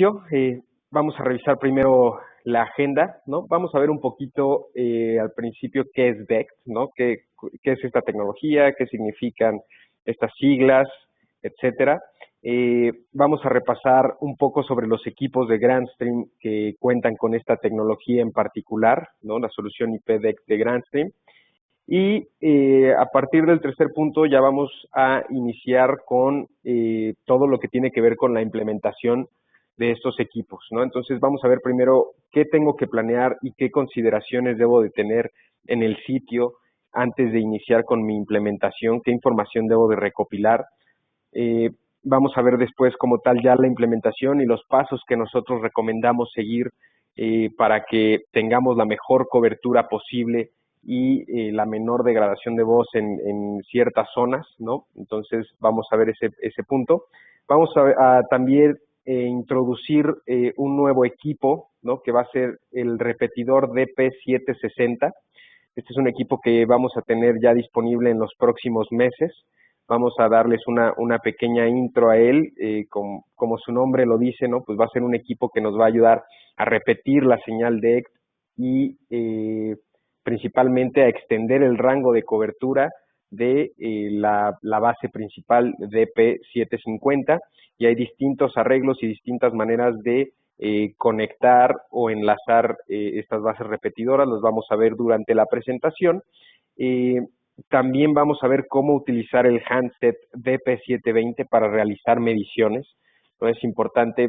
inicio, vamos a revisar primero la agenda, ¿no? Vamos a ver un poquito al principio qué es DECT, ¿no? ¿Qué es esta tecnología? ¿Qué significan estas siglas? Etcétera. Vamos a repasar un poco sobre los equipos de Grandstream que cuentan con esta tecnología en particular, ¿no? La solución IP DECT de Grandstream. Y a partir del tercer punto ya vamos a iniciar con todo lo que tiene que ver con la implementación de estos equipos, ¿no? Entonces vamos a ver primero qué tengo que planear y qué consideraciones debo de tener en el sitio antes de iniciar con mi implementación, qué información debo de recopilar. Vamos a ver después como tal ya la implementación y los pasos que nosotros recomendamos seguir para que tengamos la mejor cobertura posible y la menor degradación de voz en ciertas zonas, ¿no? Entonces vamos a ver ese punto. Vamos a también introducir un nuevo equipo, ¿no? Que va a ser el repetidor DP760. Este es un equipo que vamos a tener ya disponible en los próximos meses. Vamos a darles una pequeña intro a él, como su nombre lo dice, ¿no? Pues va a ser un equipo que nos va a ayudar a repetir la señal DECT y principalmente a extender el rango de cobertura de la base principal DP750, y hay distintos arreglos y distintas maneras de conectar o enlazar estas bases repetidoras. Los vamos a ver durante la presentación. También vamos a ver cómo utilizar el handset DP720 para realizar mediciones. Entonces es importante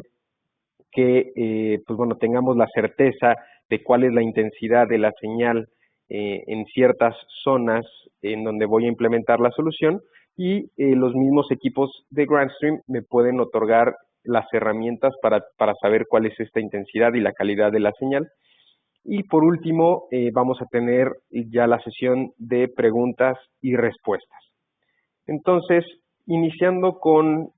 que pues bueno, tengamos la certeza de cuál es la intensidad de la señal en ciertas zonas en donde voy a implementar la solución, y los mismos equipos de Grandstream me pueden otorgar las herramientas para saber cuál es esta intensidad y la calidad de la señal. Y por último, vamos a tener ya la sesión de preguntas y respuestas. Entonces, iniciando con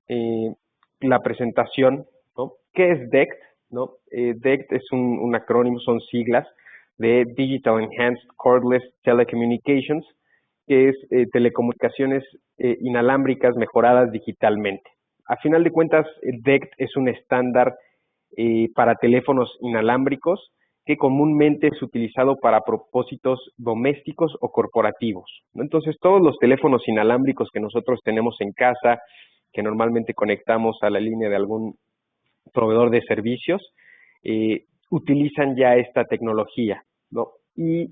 la presentación, ¿no? ¿Qué es DECT? ¿No? DECT es un acrónimo, son siglas de Digital Enhanced Cordless Telecommunications, que es telecomunicaciones inalámbricas mejoradas digitalmente. A final de cuentas, DECT es un estándar para teléfonos inalámbricos que comúnmente es utilizado para propósitos domésticos o corporativos, ¿no? Entonces, todos los teléfonos inalámbricos que nosotros tenemos en casa, que normalmente conectamos a la línea de algún proveedor de servicios, utilizan ya esta tecnología, ¿no? Y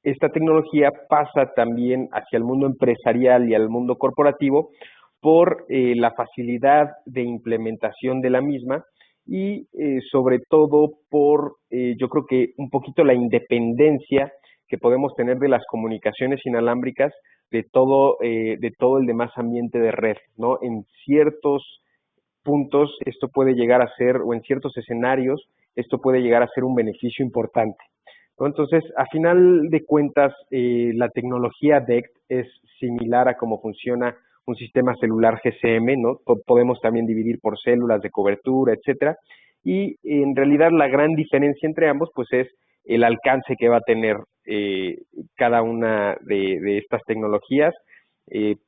esta tecnología pasa también hacia el mundo empresarial y al mundo corporativo por la facilidad de implementación de la misma y sobre todo por, yo creo que un poquito la independencia que podemos tener de las comunicaciones inalámbricas de todo el demás ambiente de red, ¿no? En ciertos puntos esto puede llegar a ser, o en ciertos escenarios, esto puede llegar a ser un beneficio importante, ¿no? Entonces, a final de cuentas, la tecnología DECT es similar a cómo funciona un sistema celular GSM, ¿no? Podemos también dividir por células de cobertura, etcétera, y en realidad la gran diferencia entre ambos, pues es el alcance que va a tener cada una de estas tecnologías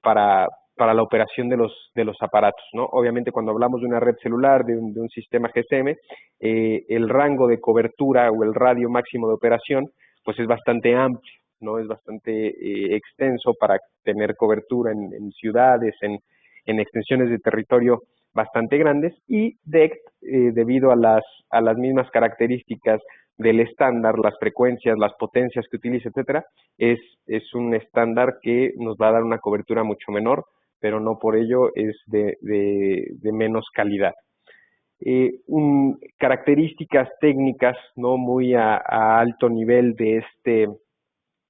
para la operación de los aparatos, ¿no? Obviamente, cuando hablamos de una red celular, de un sistema GSM, el rango de cobertura o el radio máximo de operación, pues es bastante amplio, ¿no? Es bastante extenso para tener cobertura en ciudades, en extensiones de territorio bastante grandes, y DECT, debido a las mismas características del estándar, las frecuencias, las potencias que utiliza, etcétera, es un estándar que nos va a dar una cobertura mucho menor, pero no por ello es de menos calidad. Características técnicas, ¿no? Muy a alto nivel de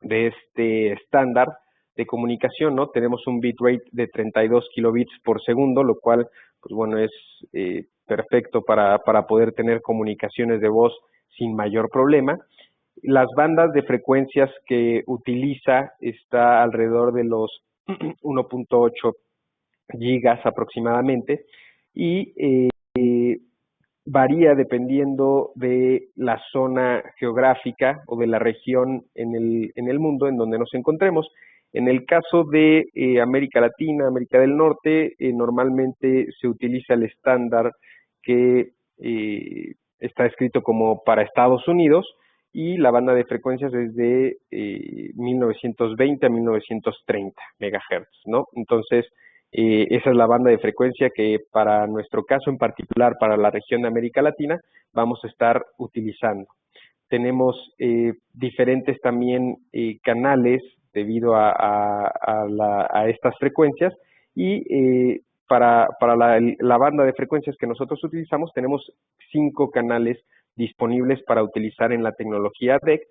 este estándar de comunicación, ¿no? Tenemos un bitrate de 32 kilobits por segundo, lo cual, pues bueno, es perfecto para poder tener comunicaciones de voz sin mayor problema. Las bandas de frecuencias que utiliza está alrededor de los 1.8 gigas aproximadamente, y varía dependiendo de la zona geográfica o de la región en el mundo en donde nos encontremos. En el caso de América Latina, América del Norte, normalmente se utiliza el estándar que está escrito como para Estados Unidos, y la banda de frecuencias es de 1920 a 1930 megahertz, ¿no? Entonces, esa es la banda de frecuencia que para nuestro caso en particular, para la región de América Latina, vamos a estar utilizando. Tenemos diferentes también canales debido a estas frecuencias, y para la banda de frecuencias que nosotros utilizamos tenemos 5 canales disponibles para utilizar en la tecnología DECT,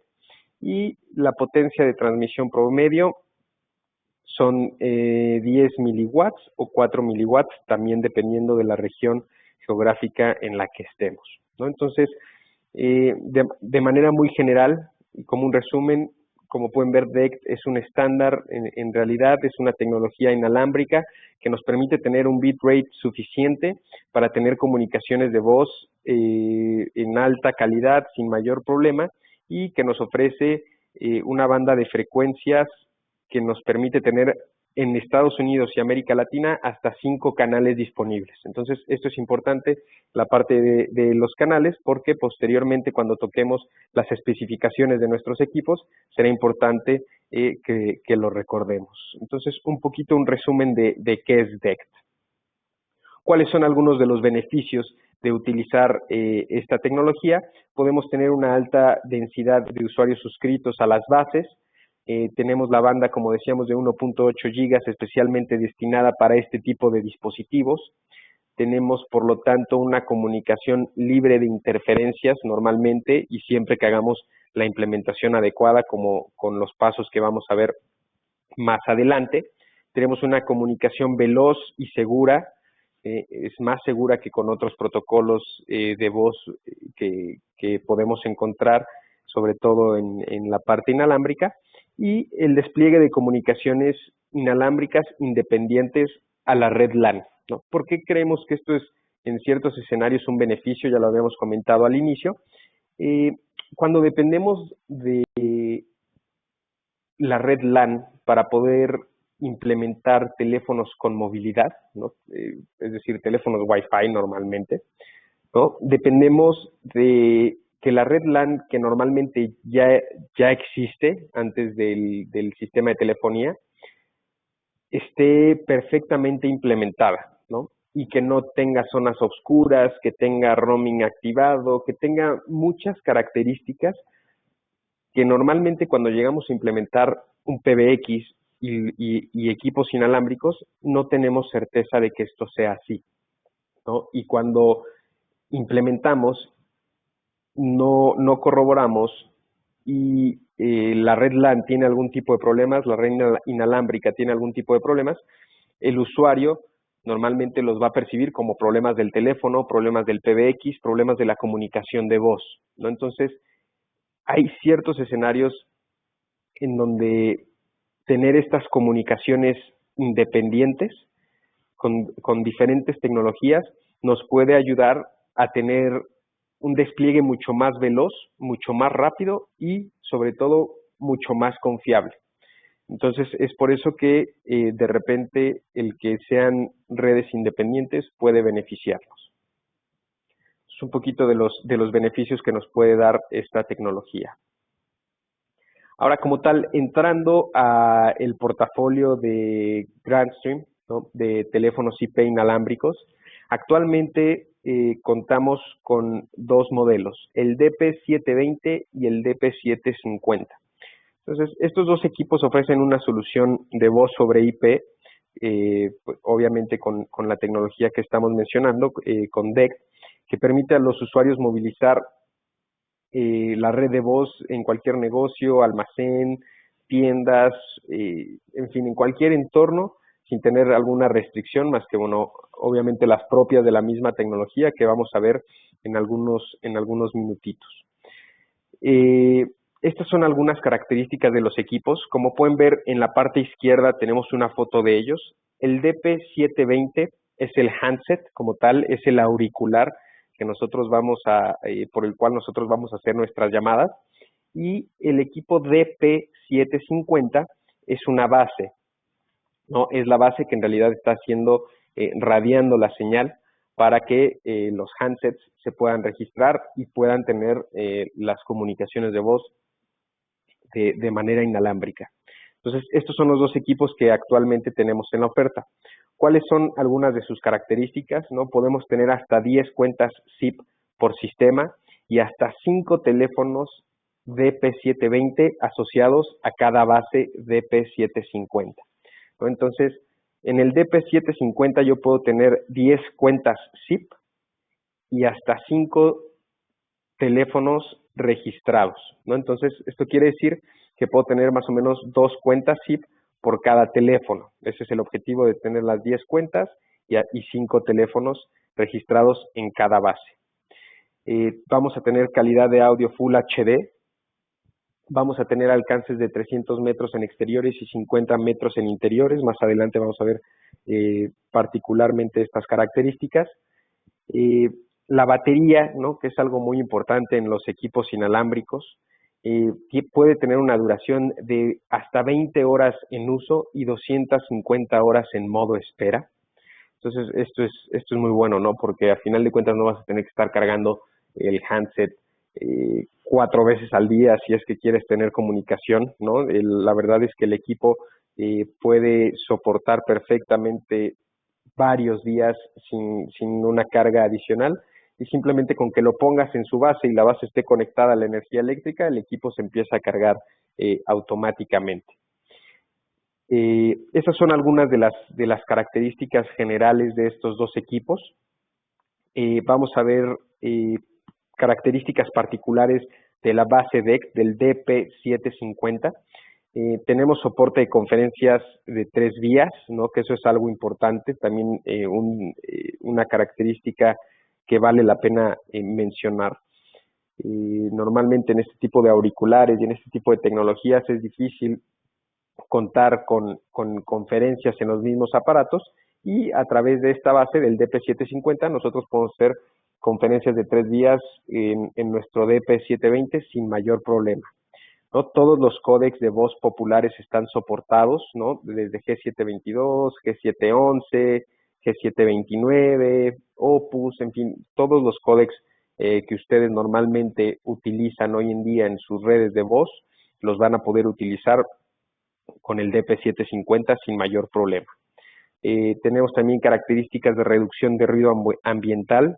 y la potencia de transmisión promedio son 10 miliwatts o 4 miliwatts, también dependiendo de la región geográfica en la que estemos, ¿no? Entonces, de manera muy general y como un resumen, como pueden ver, DECT es un estándar, en realidad es una tecnología inalámbrica que nos permite tener un bitrate suficiente para tener comunicaciones de voz en alta calidad sin mayor problema, y que nos ofrece una banda de frecuencias que nos permite tener en Estados Unidos y América Latina hasta 5 canales disponibles. Entonces, esto es importante, la parte de los canales, porque posteriormente cuando toquemos las especificaciones de nuestros equipos, será importante que lo recordemos. Entonces, un poquito un resumen de qué es DECT. ¿Cuáles son algunos de los beneficios de utilizar esta tecnología? Podemos tener una alta densidad de usuarios suscritos a las bases. Tenemos la banda, como decíamos, de 1.8 gigas especialmente destinada para este tipo de dispositivos. Tenemos, por lo tanto, una comunicación libre de interferencias normalmente, y siempre que hagamos la implementación adecuada, como con los pasos que vamos a ver más adelante. Tenemos una comunicación veloz y segura, es más segura que con otros protocolos de voz que podemos encontrar, sobre todo en la parte inalámbrica, y el despliegue de comunicaciones inalámbricas independientes a la red LAN, ¿no? ¿Por qué creemos que esto es en ciertos escenarios un beneficio? Ya lo habíamos comentado al inicio. Cuando dependemos de la red LAN para poder implementar teléfonos con movilidad, ¿no? Es decir, teléfonos Wi-Fi normalmente, ¿no? Dependemos de que la red LAN, que normalmente ya existe antes del sistema de telefonía, esté perfectamente implementada, ¿no? Y que no tenga zonas oscuras, que tenga roaming activado, que tenga muchas características que normalmente cuando llegamos a implementar un PBX y equipos inalámbricos, no tenemos certeza de que esto sea así, ¿no? Y cuando implementamos, no corroboramos, y la red LAN tiene algún tipo de problemas, la red inalámbrica tiene algún tipo de problemas, el usuario normalmente los va a percibir como problemas del teléfono, problemas del PBX, problemas de la comunicación de voz, ¿no? Entonces, hay ciertos escenarios en donde tener estas comunicaciones independientes con diferentes tecnologías nos puede ayudar a tener un despliegue mucho más veloz, mucho más rápido y, sobre todo, mucho más confiable. Entonces, es por eso que de repente el que sean redes independientes puede beneficiarnos. Es un poquito de los beneficios que nos puede dar esta tecnología. Ahora, como tal, entrando a el portafolio de Grandstream, ¿no?, de teléfonos IP inalámbricos, actualmente contamos con 2 modelos, el DP720 y el DP750. Entonces, estos 2 equipos ofrecen una solución de voz sobre IP, pues, obviamente con la tecnología que estamos mencionando, con DECT, que permite a los usuarios movilizar la red de voz en cualquier negocio, almacén, tiendas, en fin, en cualquier entorno, sin tener alguna restricción más que, bueno, obviamente las propias de la misma tecnología que vamos a ver en algunos minutitos. Estas son algunas características de los equipos. Como pueden ver, en la parte izquierda tenemos una foto de ellos. El DP720 es el handset como tal, es el auricular que nosotros por el cual nosotros vamos a hacer nuestras llamadas, y el equipo DP750 es una base, ¿no? Es la base que en realidad está radiando la señal para que los handsets se puedan registrar y puedan tener las comunicaciones de voz de manera inalámbrica. Entonces, estos son los dos equipos que actualmente tenemos en la oferta. ¿Cuáles son algunas de sus características? ¿No? Podemos tener hasta 10 cuentas SIP por sistema y hasta 5 teléfonos DP720 asociados a cada base DP750. ¿No? Entonces, en el DP750 yo puedo tener 10 cuentas SIP y hasta 5 teléfonos registrados, ¿no? Entonces, esto quiere decir que puedo tener más o menos 2 cuentas SIP por cada teléfono. Ese es el objetivo de tener las 10 cuentas y 5 teléfonos registrados en cada base. Vamos a tener calidad de audio Full HD, vamos a tener alcances de 300 metros en exteriores y 50 metros en interiores. Más adelante vamos a ver particularmente estas características. La batería, ¿no? Que es algo muy importante en los equipos inalámbricos, puede tener una duración de hasta 20 horas en uso y 250 horas en modo espera. Entonces, esto es muy bueno, ¿no? Porque a final de cuentas no vas a tener que estar cargando el handset 4 veces al día si es que quieres tener comunicación, ¿no? La verdad es que el equipo puede soportar perfectamente varios días sin una carga adicional, y simplemente con que lo pongas en su base y la base esté conectada a la energía eléctrica, el equipo se empieza a cargar automáticamente. Esas son algunas de las características generales de estos dos equipos. Vamos a ver características particulares de la base DEC, del DP750. Tenemos soporte de conferencias de 3 vías, ¿no? Que eso es algo importante, también una característica que vale la pena mencionar. Normalmente en este tipo de auriculares y en este tipo de tecnologías es difícil contar con conferencias en los mismos aparatos, y a través de esta base del DP750 nosotros podemos hacer conferencias de 3 vías en nuestro DP720 sin mayor problema, ¿no? Todos los códecs de voz populares están soportados, ¿no? Desde G722, G711, G729, Opus, en fin, todos los códecs que ustedes normalmente utilizan hoy en día en sus redes de voz, los van a poder utilizar con el DP750 sin mayor problema. Tenemos también características de reducción de ruido ambiental,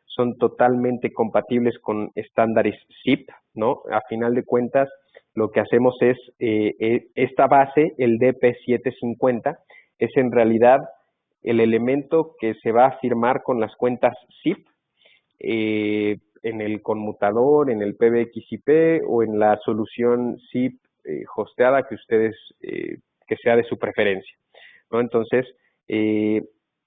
son totalmente compatibles con estándares SIP, ¿no? A final de cuentas, lo que hacemos es, esta base, el DP750, es en realidad el elemento que se va a firmar con las cuentas SIP en el conmutador, en el PBXIP o en la solución SIP hosteada que ustedes, que sea de su preferencia, ¿no? Entonces,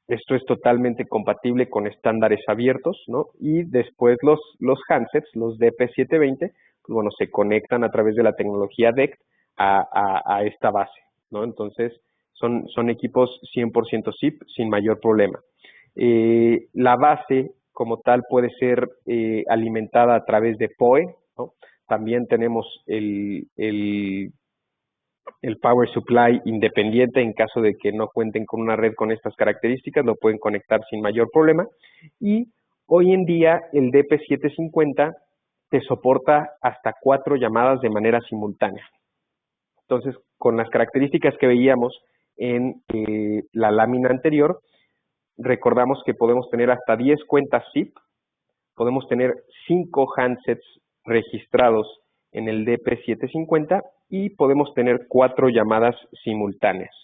esto es totalmente compatible con estándares abiertos, ¿no? Y después los handsets, los DP720, pues bueno, se conectan a través de la tecnología DECT a esta base, ¿no? Entonces, son equipos 100% SIP sin mayor problema. La base como tal puede ser alimentada a través de PoE, ¿no? También tenemos el power supply independiente en caso de que no cuenten con una red con estas características, lo pueden conectar sin mayor problema. Y hoy en día el DP750 te soporta hasta 4 llamadas de manera simultánea. Entonces, con las características que veíamos en la lámina anterior, recordamos que podemos tener hasta 10 cuentas SIP, podemos tener 5 handsets registrados en el DP750 y podemos tener 4 llamadas simultáneas.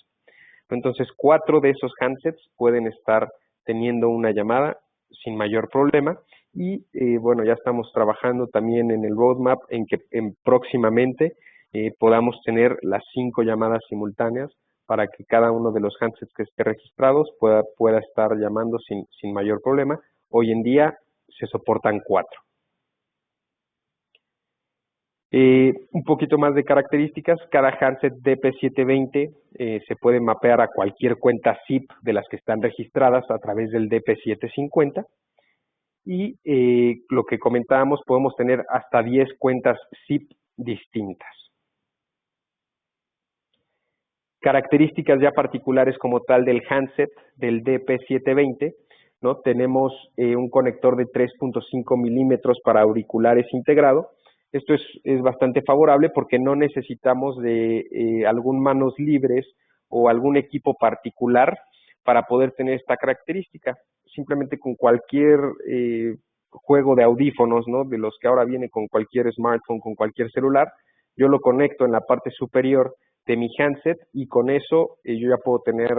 Entonces, 4 de esos handsets pueden estar teniendo una llamada sin mayor problema, y bueno, ya estamos trabajando también en el roadmap en que próximamente podamos tener las 5 llamadas simultáneas para que cada uno de los handsets que esté registrados pueda estar llamando sin mayor problema. Hoy en día se soportan 4. Un poquito más de características, cada handset DP720 se puede mapear a cualquier cuenta SIP de las que están registradas a través del DP750, y lo que comentábamos, podemos tener hasta 10 cuentas SIP distintas. Características ya particulares como tal del handset del DP720, ¿no? Tenemos un conector de 3.5 milímetros para auriculares integrado. Esto es bastante favorable porque no necesitamos de algún manos libres o algún equipo particular para poder tener esta característica. Simplemente con cualquier juego de audífonos, ¿no? De los que ahora viene con cualquier smartphone, con cualquier celular, yo lo conecto en la parte superior de mi handset y con eso yo ya puedo tener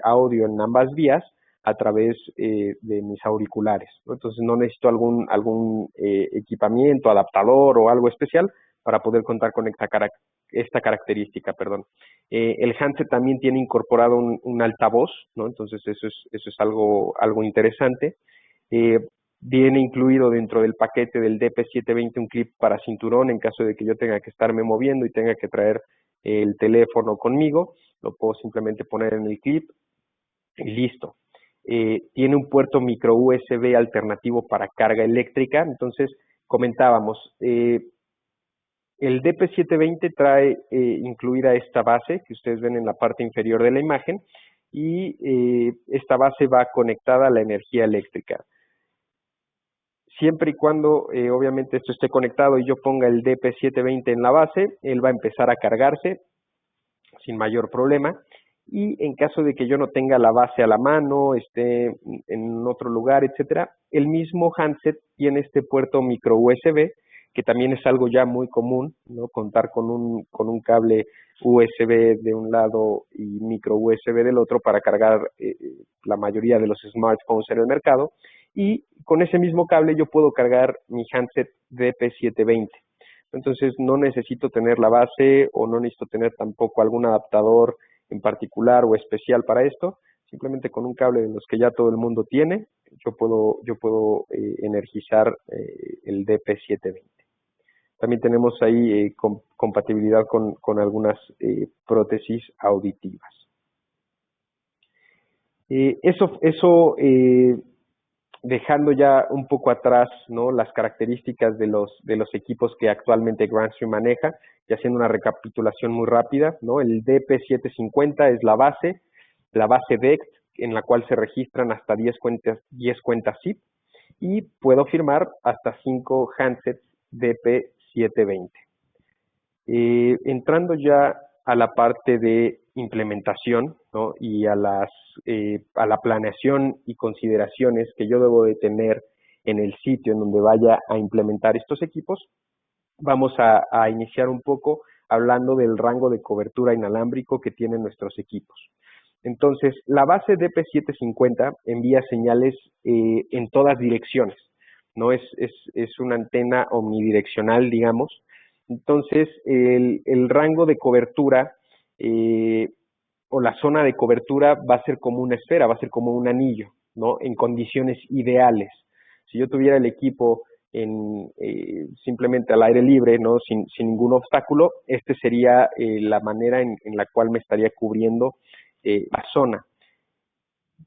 audio en ambas vías a través de mis auriculares, ¿no? Entonces no necesito algún equipamiento, adaptador o algo especial para poder contar con esta característica, perdón. El handset también tiene incorporado un altavoz, ¿no? Entonces eso es algo interesante. Viene incluido dentro del paquete del DP720 un clip para cinturón en caso de que yo tenga que estarme moviendo y tenga que traer el teléfono conmigo, lo puedo simplemente poner en el clip y listo. Tiene un puerto micro USB alternativo para carga eléctrica, entonces comentábamos, el DP720 trae incluida esta base que ustedes ven en la parte inferior de la imagen y esta base va conectada a la energía eléctrica. Siempre y cuando obviamente esto esté conectado y yo ponga el DP720 en la base, él va a empezar a cargarse sin mayor problema. Y en caso de que yo no tenga la base a la mano, esté en otro lugar, etcétera, el mismo handset tiene este puerto micro USB, que también es algo ya muy común, ¿no? Contar con un cable USB de un lado y micro USB del otro para cargar la mayoría de los smartphones en el mercado. Y con ese mismo cable yo puedo cargar mi handset DP720. Entonces no necesito tener la base o no necesito tener tampoco algún adaptador en particular o especial para esto. Simplemente con un cable de los que ya todo el mundo tiene, yo puedo energizar el DP720. También tenemos ahí compatibilidad con algunas prótesis auditivas. Eso dejando ya un poco atrás, ¿no? Las características de los equipos que actualmente Grandstream maneja, y haciendo una recapitulación muy rápida, ¿no? El DP750 es la base DECT, en la cual se registran hasta 10 cuentas SIP, y puedo firmar hasta 5 handsets DP720. Entrando ya a la parte de implementación, ¿no? Y a la planeación y consideraciones que yo debo de tener en el sitio en donde vaya a implementar estos equipos, vamos a iniciar un poco hablando del rango de cobertura inalámbrico que tienen nuestros equipos. Entonces, la base DP750 envía señales en todas direcciones, ¿no? Es una antena omnidireccional, digamos. Entonces, el rango de cobertura o la zona de cobertura va a ser como una esfera, va a ser como un anillo, ¿no? En condiciones ideales. Si yo tuviera el equipo simplemente al aire libre, ¿no? Sin ningún obstáculo, este sería la manera en la cual me estaría cubriendo la zona.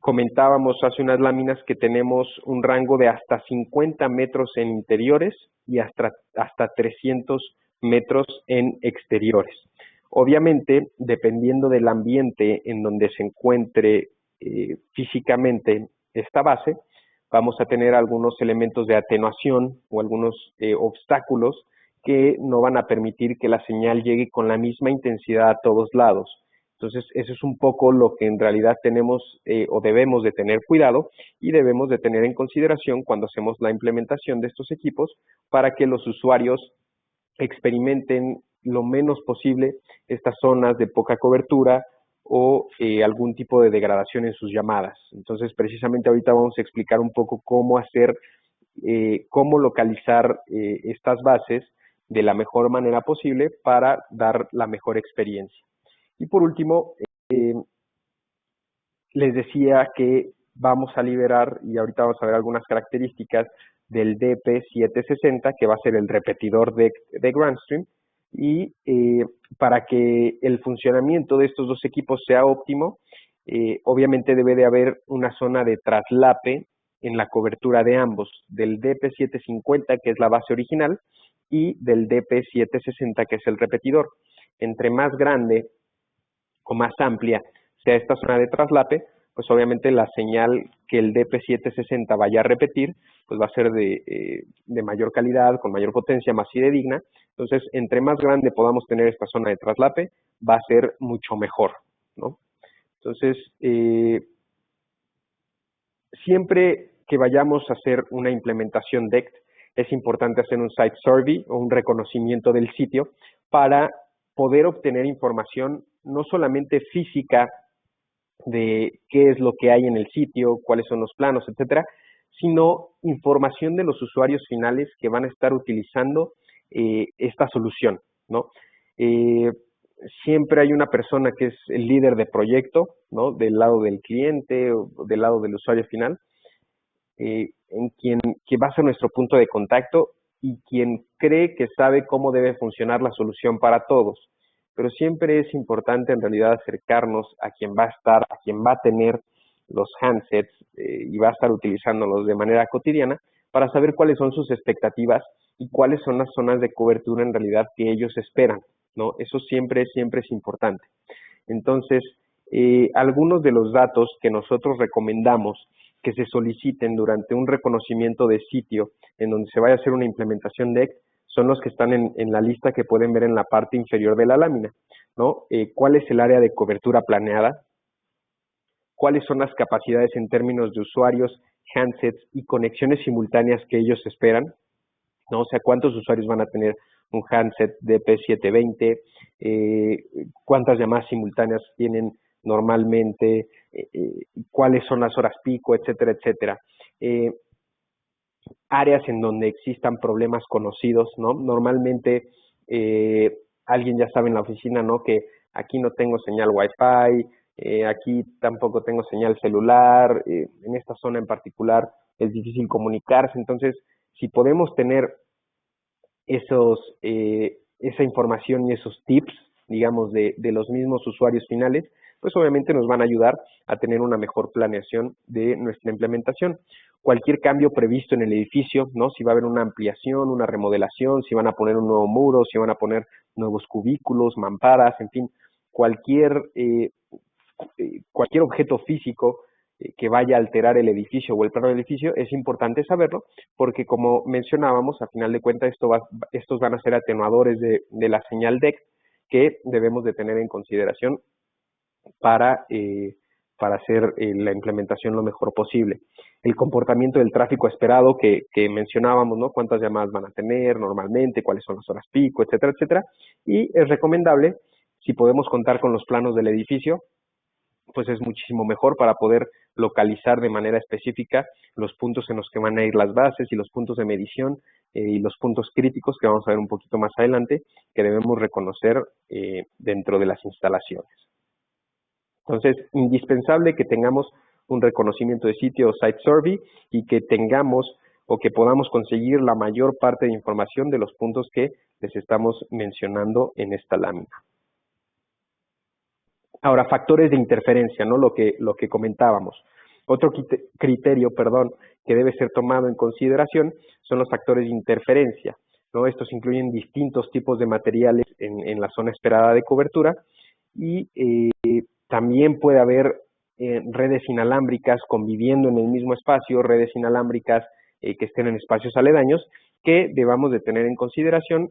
Comentábamos hace unas láminas que tenemos un rango de hasta 50 metros en interiores y hasta 300 metros en exteriores. Obviamente, dependiendo del ambiente en donde se encuentre físicamente esta base, vamos a tener algunos elementos de atenuación o algunos obstáculos que no van a permitir que la señal llegue con la misma intensidad a todos lados. Entonces, eso es un poco lo que en realidad tenemos o debemos de tener cuidado y debemos de tener en consideración cuando hacemos la implementación de estos equipos para que los usuarios experimenten lo menos posible estas zonas de poca cobertura o algún tipo de degradación en sus llamadas. Entonces, precisamente ahorita vamos a explicar un poco cómo hacer, cómo localizar estas bases de la mejor manera posible para dar la mejor experiencia. Y por último, les decía que vamos a liberar, y ahorita vamos a ver algunas características del DP760, que va a ser el repetidor de Grandstream, y para que el funcionamiento de estos dos equipos sea óptimo, obviamente debe de haber una zona de traslape en la cobertura de ambos, del DP750, que es la base original, y del DP760, que es el repetidor. Entre más grande o más amplia sea esta zona de traslape, pues obviamente la señal que el DP760 vaya a repetir, pues va a ser de mayor calidad, con mayor potencia, más fidedigna. Entonces, entre más grande podamos tener esta zona de traslape, va a ser mucho mejor, ¿no? Entonces, siempre que vayamos a hacer una implementación DECT, es importante hacer un site survey o un reconocimiento del sitio para poder obtener información no solamente física de qué es lo que hay en el sitio, cuáles son los planos, etcétera, sino información de los usuarios finales que van a estar utilizando esta solución, ¿no? Siempre hay una persona que es el líder de proyecto, ¿no? Del lado del cliente o del lado del usuario final, en quien va a ser nuestro punto de contacto y quien cree que sabe cómo debe funcionar la solución para todos. Pero siempre es importante en realidad acercarnos a quien va a estar, a quien va a tener los handsets y va a estar utilizándolos de manera cotidiana para saber cuáles son sus expectativas y cuáles son las zonas de cobertura en realidad que ellos esperan, ¿no? Eso siempre, siempre es importante. Entonces, algunos de los datos que nosotros recomendamos que se soliciten durante un reconocimiento de sitio en donde se vaya a hacer una implementación DECT son los que están en la lista que pueden ver en la parte inferior de la lámina, ¿no? ¿Cuál es el área de cobertura planeada? ¿Cuáles son las capacidades en términos de usuarios, handsets y conexiones simultáneas que ellos esperan? ¿No? O sea, ¿cuántos usuarios van a tener un handset de P720? ¿Cuántas llamadas simultáneas tienen normalmente? ¿Cuáles son las horas pico? Etcétera, etcétera. Áreas en donde existan problemas conocidos, ¿no? Normalmente alguien ya sabe en la oficina, ¿no? Que aquí no tengo señal Wi-Fi, aquí tampoco tengo señal celular, en esta zona en particular es difícil comunicarse. Entonces, si podemos tener esa información y esos tips, digamos, de los mismos usuarios finales, pues obviamente nos van a ayudar a tener una mejor planeación de nuestra implementación. Cualquier cambio previsto en el edificio, ¿no? Si va a haber una ampliación, una remodelación, si van a poner un nuevo muro, si van a poner nuevos cubículos, mamparas, en fin, cualquier objeto físico que vaya a alterar el edificio o el plano del edificio, es importante saberlo, porque como mencionábamos, a final de cuentas estos van a ser atenuadores de la señal DECT que debemos de tener en consideración para hacer la implementación lo mejor posible. El comportamiento del tráfico esperado que mencionábamos, ¿no? Cuántas llamadas van a tener normalmente, cuáles son las horas pico, etcétera, etcétera. Y es recomendable, si podemos contar con los planos del edificio, pues es muchísimo mejor para poder localizar de manera específica los puntos en los que van a ir las bases y los puntos de medición y los puntos críticos que vamos a ver un poquito más adelante que debemos reconocer dentro de las instalaciones. Entonces, indispensable que tengamos un reconocimiento de sitio o site survey y que tengamos o que podamos conseguir la mayor parte de información de los puntos que les estamos mencionando en esta lámina. Ahora, factores de interferencia, ¿no? Lo que comentábamos. Otro criterio, que debe ser tomado en consideración son los factores de interferencia, ¿no? Estos incluyen distintos tipos de materiales en la zona esperada de cobertura y también puede haber redes inalámbricas conviviendo en el mismo espacio, redes inalámbricas que estén en espacios aledaños, que debamos de tener en consideración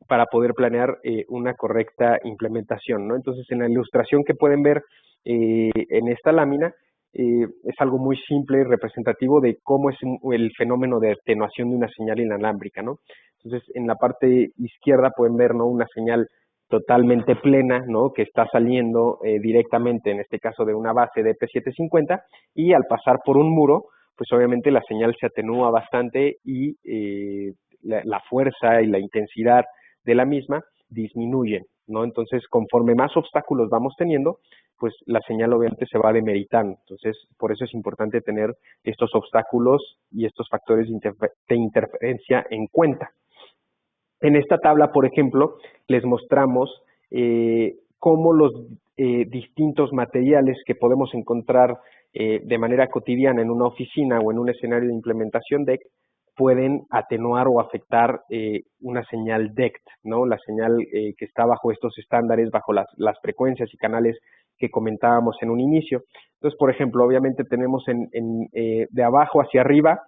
para poder planear una correcta implementación, ¿no? Entonces, en la ilustración que pueden ver en esta lámina, es algo muy simple y representativo de cómo es el fenómeno de atenuación de una señal inalámbrica, ¿no? Entonces, en la parte izquierda pueden ver, ¿no? Una señal totalmente plena, ¿no? Que está saliendo directamente, en este caso, de una base de P750, y al pasar por un muro, pues obviamente la señal se atenúa bastante y la fuerza y la intensidad de la misma disminuyen, ¿no? Entonces, conforme más obstáculos vamos teniendo, pues la señal obviamente se va demeritando. Entonces, por eso es importante tener estos obstáculos y estos factores de interferencia en cuenta. En esta tabla, por ejemplo, les mostramos cómo los distintos materiales que podemos encontrar de manera cotidiana en una oficina o en un escenario de implementación DECT pueden atenuar o afectar una señal DECT, ¿no? La señal que está bajo estos estándares, bajo las frecuencias y canales que comentábamos en un inicio. Entonces, por ejemplo, obviamente tenemos de abajo hacia arriba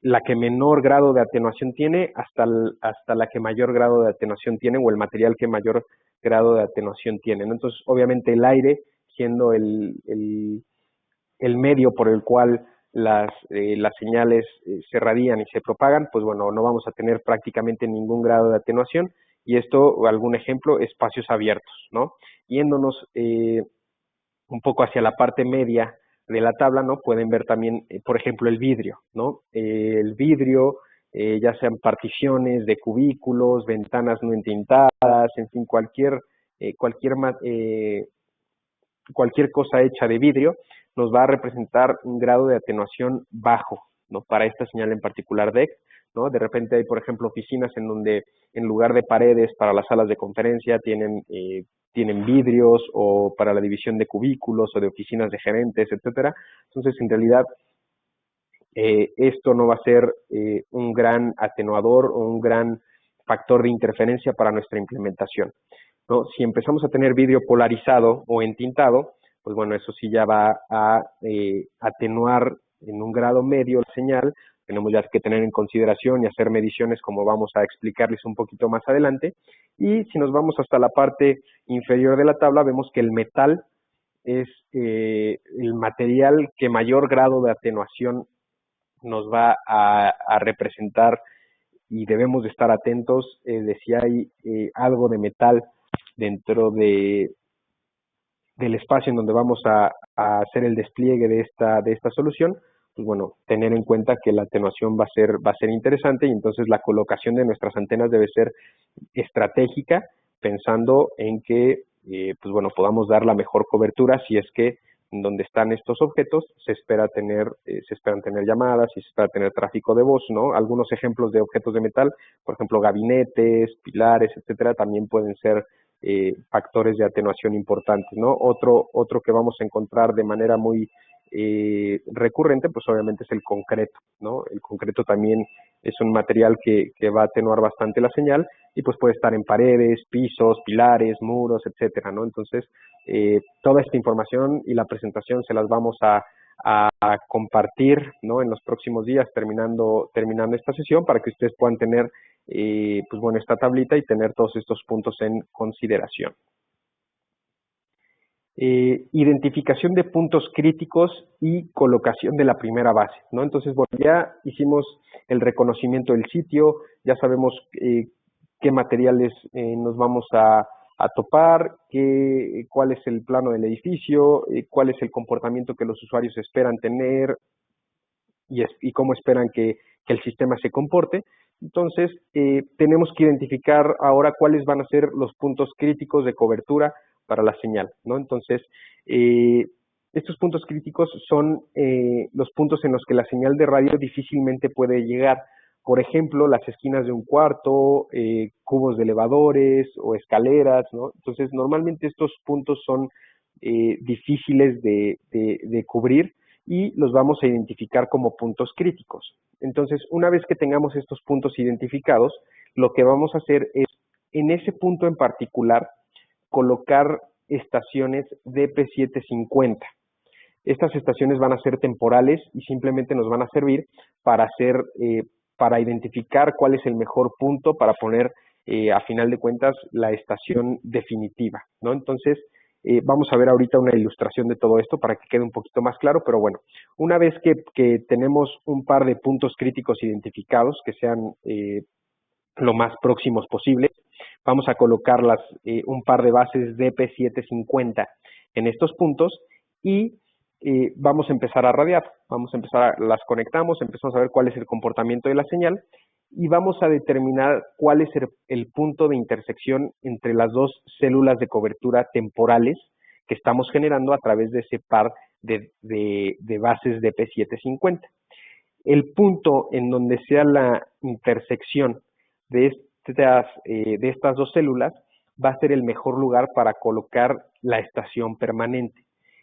la que menor grado de atenuación tiene hasta la que mayor grado de atenuación tiene, o el material que mayor grado de atenuación tiene, ¿no? Entonces, obviamente el aire, siendo el medio por el cual las señales se radian y se propagan, pues bueno, no vamos a tener prácticamente ningún grado de atenuación. Y esto, algún ejemplo, espacios abiertos, ¿no? Yéndonos un poco hacia la parte media de la tabla, ¿no? Pueden ver también, por ejemplo, el vidrio, ¿no? El vidrio, ya sean particiones de cubículos, ventanas no entintadas, en fin, cualquier cosa hecha de vidrio nos va a representar un grado de atenuación bajo, ¿no? Para esta señal en particular DEC, ¿no? De repente hay, por ejemplo, oficinas en donde en lugar de paredes para las salas de conferencia tienen vidrios, o para la división de cubículos o de oficinas de gerentes, etcétera. Entonces, en realidad, esto no va a ser un gran atenuador o un gran factor de interferencia para nuestra implementación, ¿no? Si empezamos a tener vidrio polarizado o entintado, pues bueno, eso sí ya va a atenuar en un grado medio la señal. Tenemos ya que tener en consideración y hacer mediciones, como vamos a explicarles un poquito más adelante. Y si nos vamos hasta la parte inferior de la tabla, vemos que el metal es el material que mayor grado de atenuación nos va a representar, y debemos de estar atentos de si hay algo de metal dentro del espacio en donde vamos a hacer el despliegue de esta solución. Pues bueno, tener en cuenta que la atenuación va a ser interesante, y entonces la colocación de nuestras antenas debe ser estratégica, pensando en que pues bueno, podamos dar la mejor cobertura si es que donde están estos objetos se esperan tener llamadas y se espera tener tráfico de voz, ¿no? Algunos ejemplos de objetos de metal, por ejemplo, gabinetes, pilares, etcétera, también pueden ser factores de atenuación importantes, ¿no? Otro que vamos a encontrar de manera muy recurrente, pues obviamente es el concreto, ¿no? El concreto también es un material que va a atenuar bastante la señal, y pues puede estar en paredes, pisos, pilares, muros, etcétera, ¿no? Entonces, toda esta información y la presentación se las vamos a compartir, ¿no? En los próximos días, terminando esta sesión, para que ustedes puedan tener pues bueno, esta tablita y tener todos estos puntos en consideración. Identificación de puntos críticos y colocación de la primera base, ¿no? Entonces, bueno, ya hicimos el reconocimiento del sitio, ya sabemos qué materiales nos vamos a topar, cuál es el plano del edificio, cuál es el comportamiento que los usuarios esperan tener, y cómo esperan que el sistema se comporte. Entonces, tenemos que identificar ahora cuáles van a ser los puntos críticos de cobertura para la señal, ¿no? Entonces, estos puntos críticos son los puntos en los que la señal de radio difícilmente puede llegar. Por ejemplo, las esquinas de un cuarto, cubos de elevadores o escaleras, ¿no? Entonces, normalmente estos puntos son difíciles de cubrir, y los vamos a identificar como puntos críticos. Entonces, una vez que tengamos estos puntos identificados, lo que vamos a hacer es, en ese punto en particular, colocar estaciones DP750. Estas estaciones van a ser temporales y simplemente nos van a servir para para identificar cuál es el mejor punto para poner, a final de cuentas, la estación definitiva, ¿no? Entonces, vamos a ver ahorita una ilustración de todo esto para que quede un poquito más claro, pero bueno, una vez que tenemos un par de puntos críticos identificados, que sean lo más próximos posibles, vamos a colocar un par de bases DP750 en estos puntos, y vamos a empezar a radiar, las conectamos, empezamos a ver cuál es el comportamiento de la señal, y vamos a determinar cuál es el punto de intersección entre las dos células de cobertura temporales que estamos generando a través de ese par de bases DP750. El punto en donde sea la intersección de estas dos células va a ser el mejor lugar para colocar la estación permanente,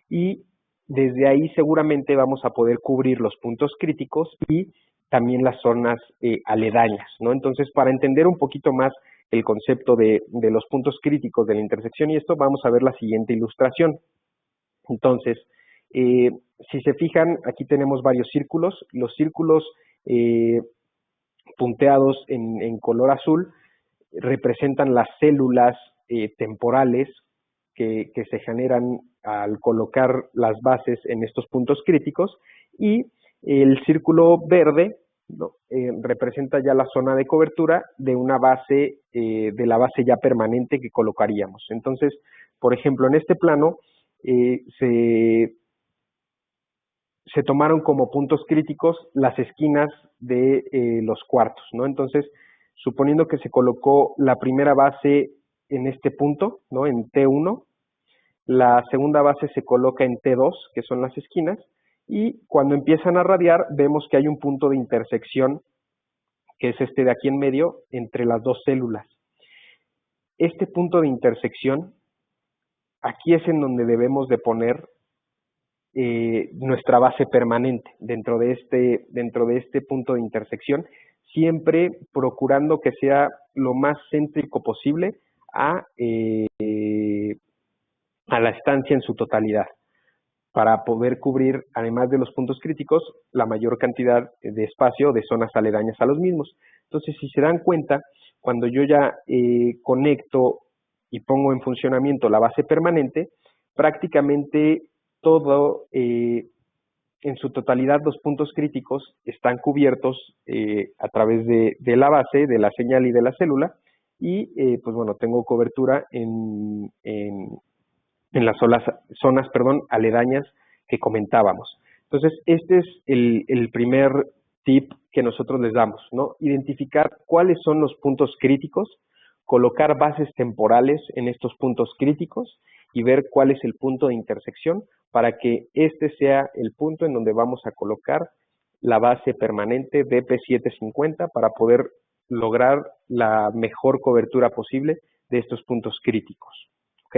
y desde ahí seguramente vamos a poder cubrir los puntos críticos y también las zonas aledañas, ¿no? Entonces, para entender un poquito más el concepto de los puntos críticos de la intersección y esto, vamos a ver la siguiente ilustración. Entonces, si se fijan, aquí tenemos varios círculos. Los círculos punteados en color azul representan las células temporales que se generan al colocar las bases en estos puntos críticos, y el círculo verde, ¿no?, representa ya la zona de cobertura de una base, de la base ya permanente que colocaríamos. Entonces, por ejemplo, en este plano se tomaron como puntos críticos las esquinas de los cuartos, ¿no? Entonces, suponiendo que se colocó la primera base en este punto, ¿no?, en T1, la segunda base se coloca en T2, que son las esquinas, y cuando empiezan a radiar vemos que hay un punto de intersección, que es este de aquí en medio, entre las dos células. Este punto de intersección, aquí es en donde debemos de poner nuestra base permanente dentro de este punto de intersección, siempre procurando que sea lo más céntrico posible a la estancia en su totalidad, para poder cubrir, además de los puntos críticos, la mayor cantidad de espacio de zonas aledañas a los mismos. Entonces, si se dan cuenta, cuando yo ya conecto y pongo en funcionamiento la base permanente, prácticamente todo, en su totalidad, los puntos críticos están cubiertos a través de la base, de la señal y de la célula, y pues bueno, tengo cobertura en las zonas aledañas que comentábamos. Entonces, este es el primer tip que nosotros les damos, ¿no? Identificar cuáles son los puntos críticos, colocar bases temporales en estos puntos críticos y ver cuál es el punto de intersección para que este sea el punto en donde vamos a colocar la base permanente BP750 para poder lograr la mejor cobertura posible de estos puntos críticos, ¿ok?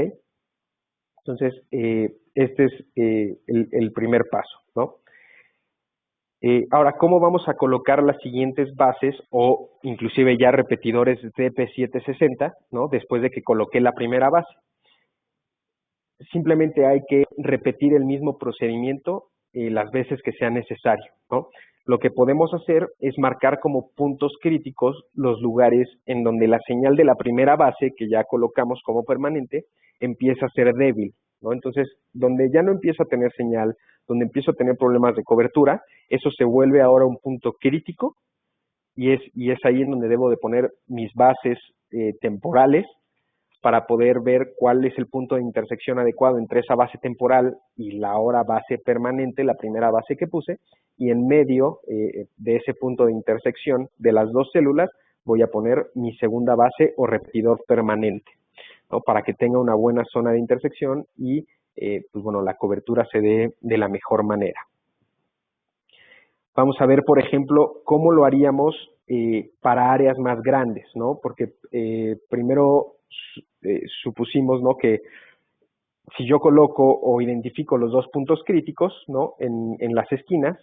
Entonces, este es el primer paso, ¿no? Ahora, ¿cómo vamos a colocar las siguientes bases o inclusive ya repetidores DP760, ¿no?, después de que coloqué la primera base? Simplemente hay que repetir el mismo procedimiento las veces que sea necesario, ¿no? Lo que podemos hacer es marcar como puntos críticos los lugares en donde la señal de la primera base, que ya colocamos como permanente, empieza a ser débil, ¿no? Entonces, donde ya no empieza a tener señal, donde empiezo a tener problemas de cobertura, eso se vuelve ahora un punto crítico y es ahí en donde debo de poner mis bases temporales para poder ver cuál es el punto de intersección adecuado entre esa base temporal y la ahora base permanente, la primera base que puse, y en medio de ese punto de intersección de las dos células voy a poner mi segunda base o repetidor permanente, ¿no?, para que tenga una buena zona de intersección y pues bueno, la cobertura se dé de la mejor manera. Vamos a ver, por ejemplo, cómo lo haríamos para áreas más grandes, ¿no? Porque primero supusimos, ¿no?, que si yo coloco o identifico los dos puntos críticos, ¿no?, en las esquinas,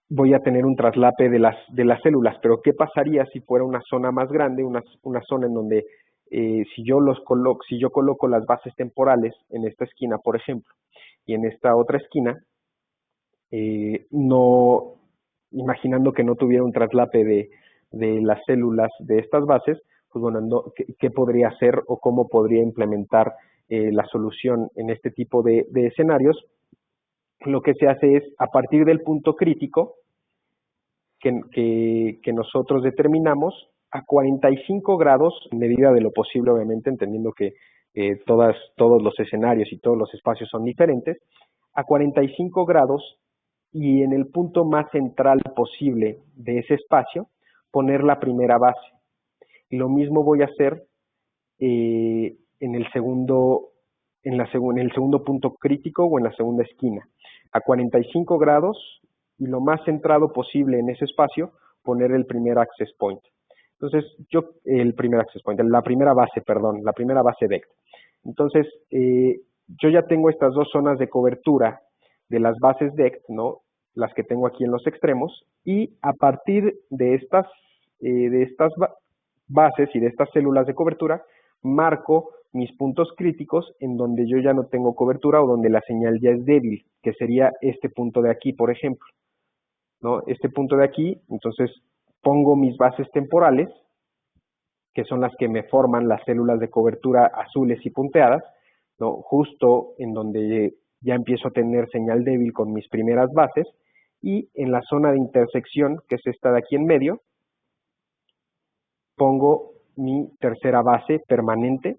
voy a tener un traslape de las células. Pero ¿qué pasaría si fuera una zona más grande, una zona en donde si yo coloco las bases temporales en esta esquina, por ejemplo, y en esta otra esquina, no, imaginando que no tuviera un traslape de las células de estas bases, pues bueno, ¿qué podría hacer o cómo podría implementar la solución en este tipo de escenarios? Lo que se hace es, a partir del punto crítico que nosotros determinamos, a 45 grados, en medida de lo posible, obviamente, entendiendo que todos los escenarios y todos los espacios son diferentes, a 45 grados y en el punto más central posible de ese espacio, poner la primera base. Y lo mismo voy a hacer en el segundo punto crítico o en la segunda esquina. A 45 grados y lo más centrado posible en ese espacio, poner el primer access point. Entonces, la primera base vect. Entonces, yo ya tengo estas dos zonas de cobertura de las bases vect, ¿no?, las que tengo aquí en los extremos, y a partir de estas bases y de estas células de cobertura, marco mis puntos críticos en donde yo ya no tengo cobertura o donde la señal ya es débil, que sería este punto de aquí, por ejemplo, ¿no? Este punto de aquí, entonces pongo mis bases temporales, que son las que me forman las células de cobertura azules y punteadas, ¿no? Justo en donde ya empiezo a tener señal débil con mis primeras bases, y en la zona de intersección, que es esta de aquí en medio, pongo mi tercera base permanente,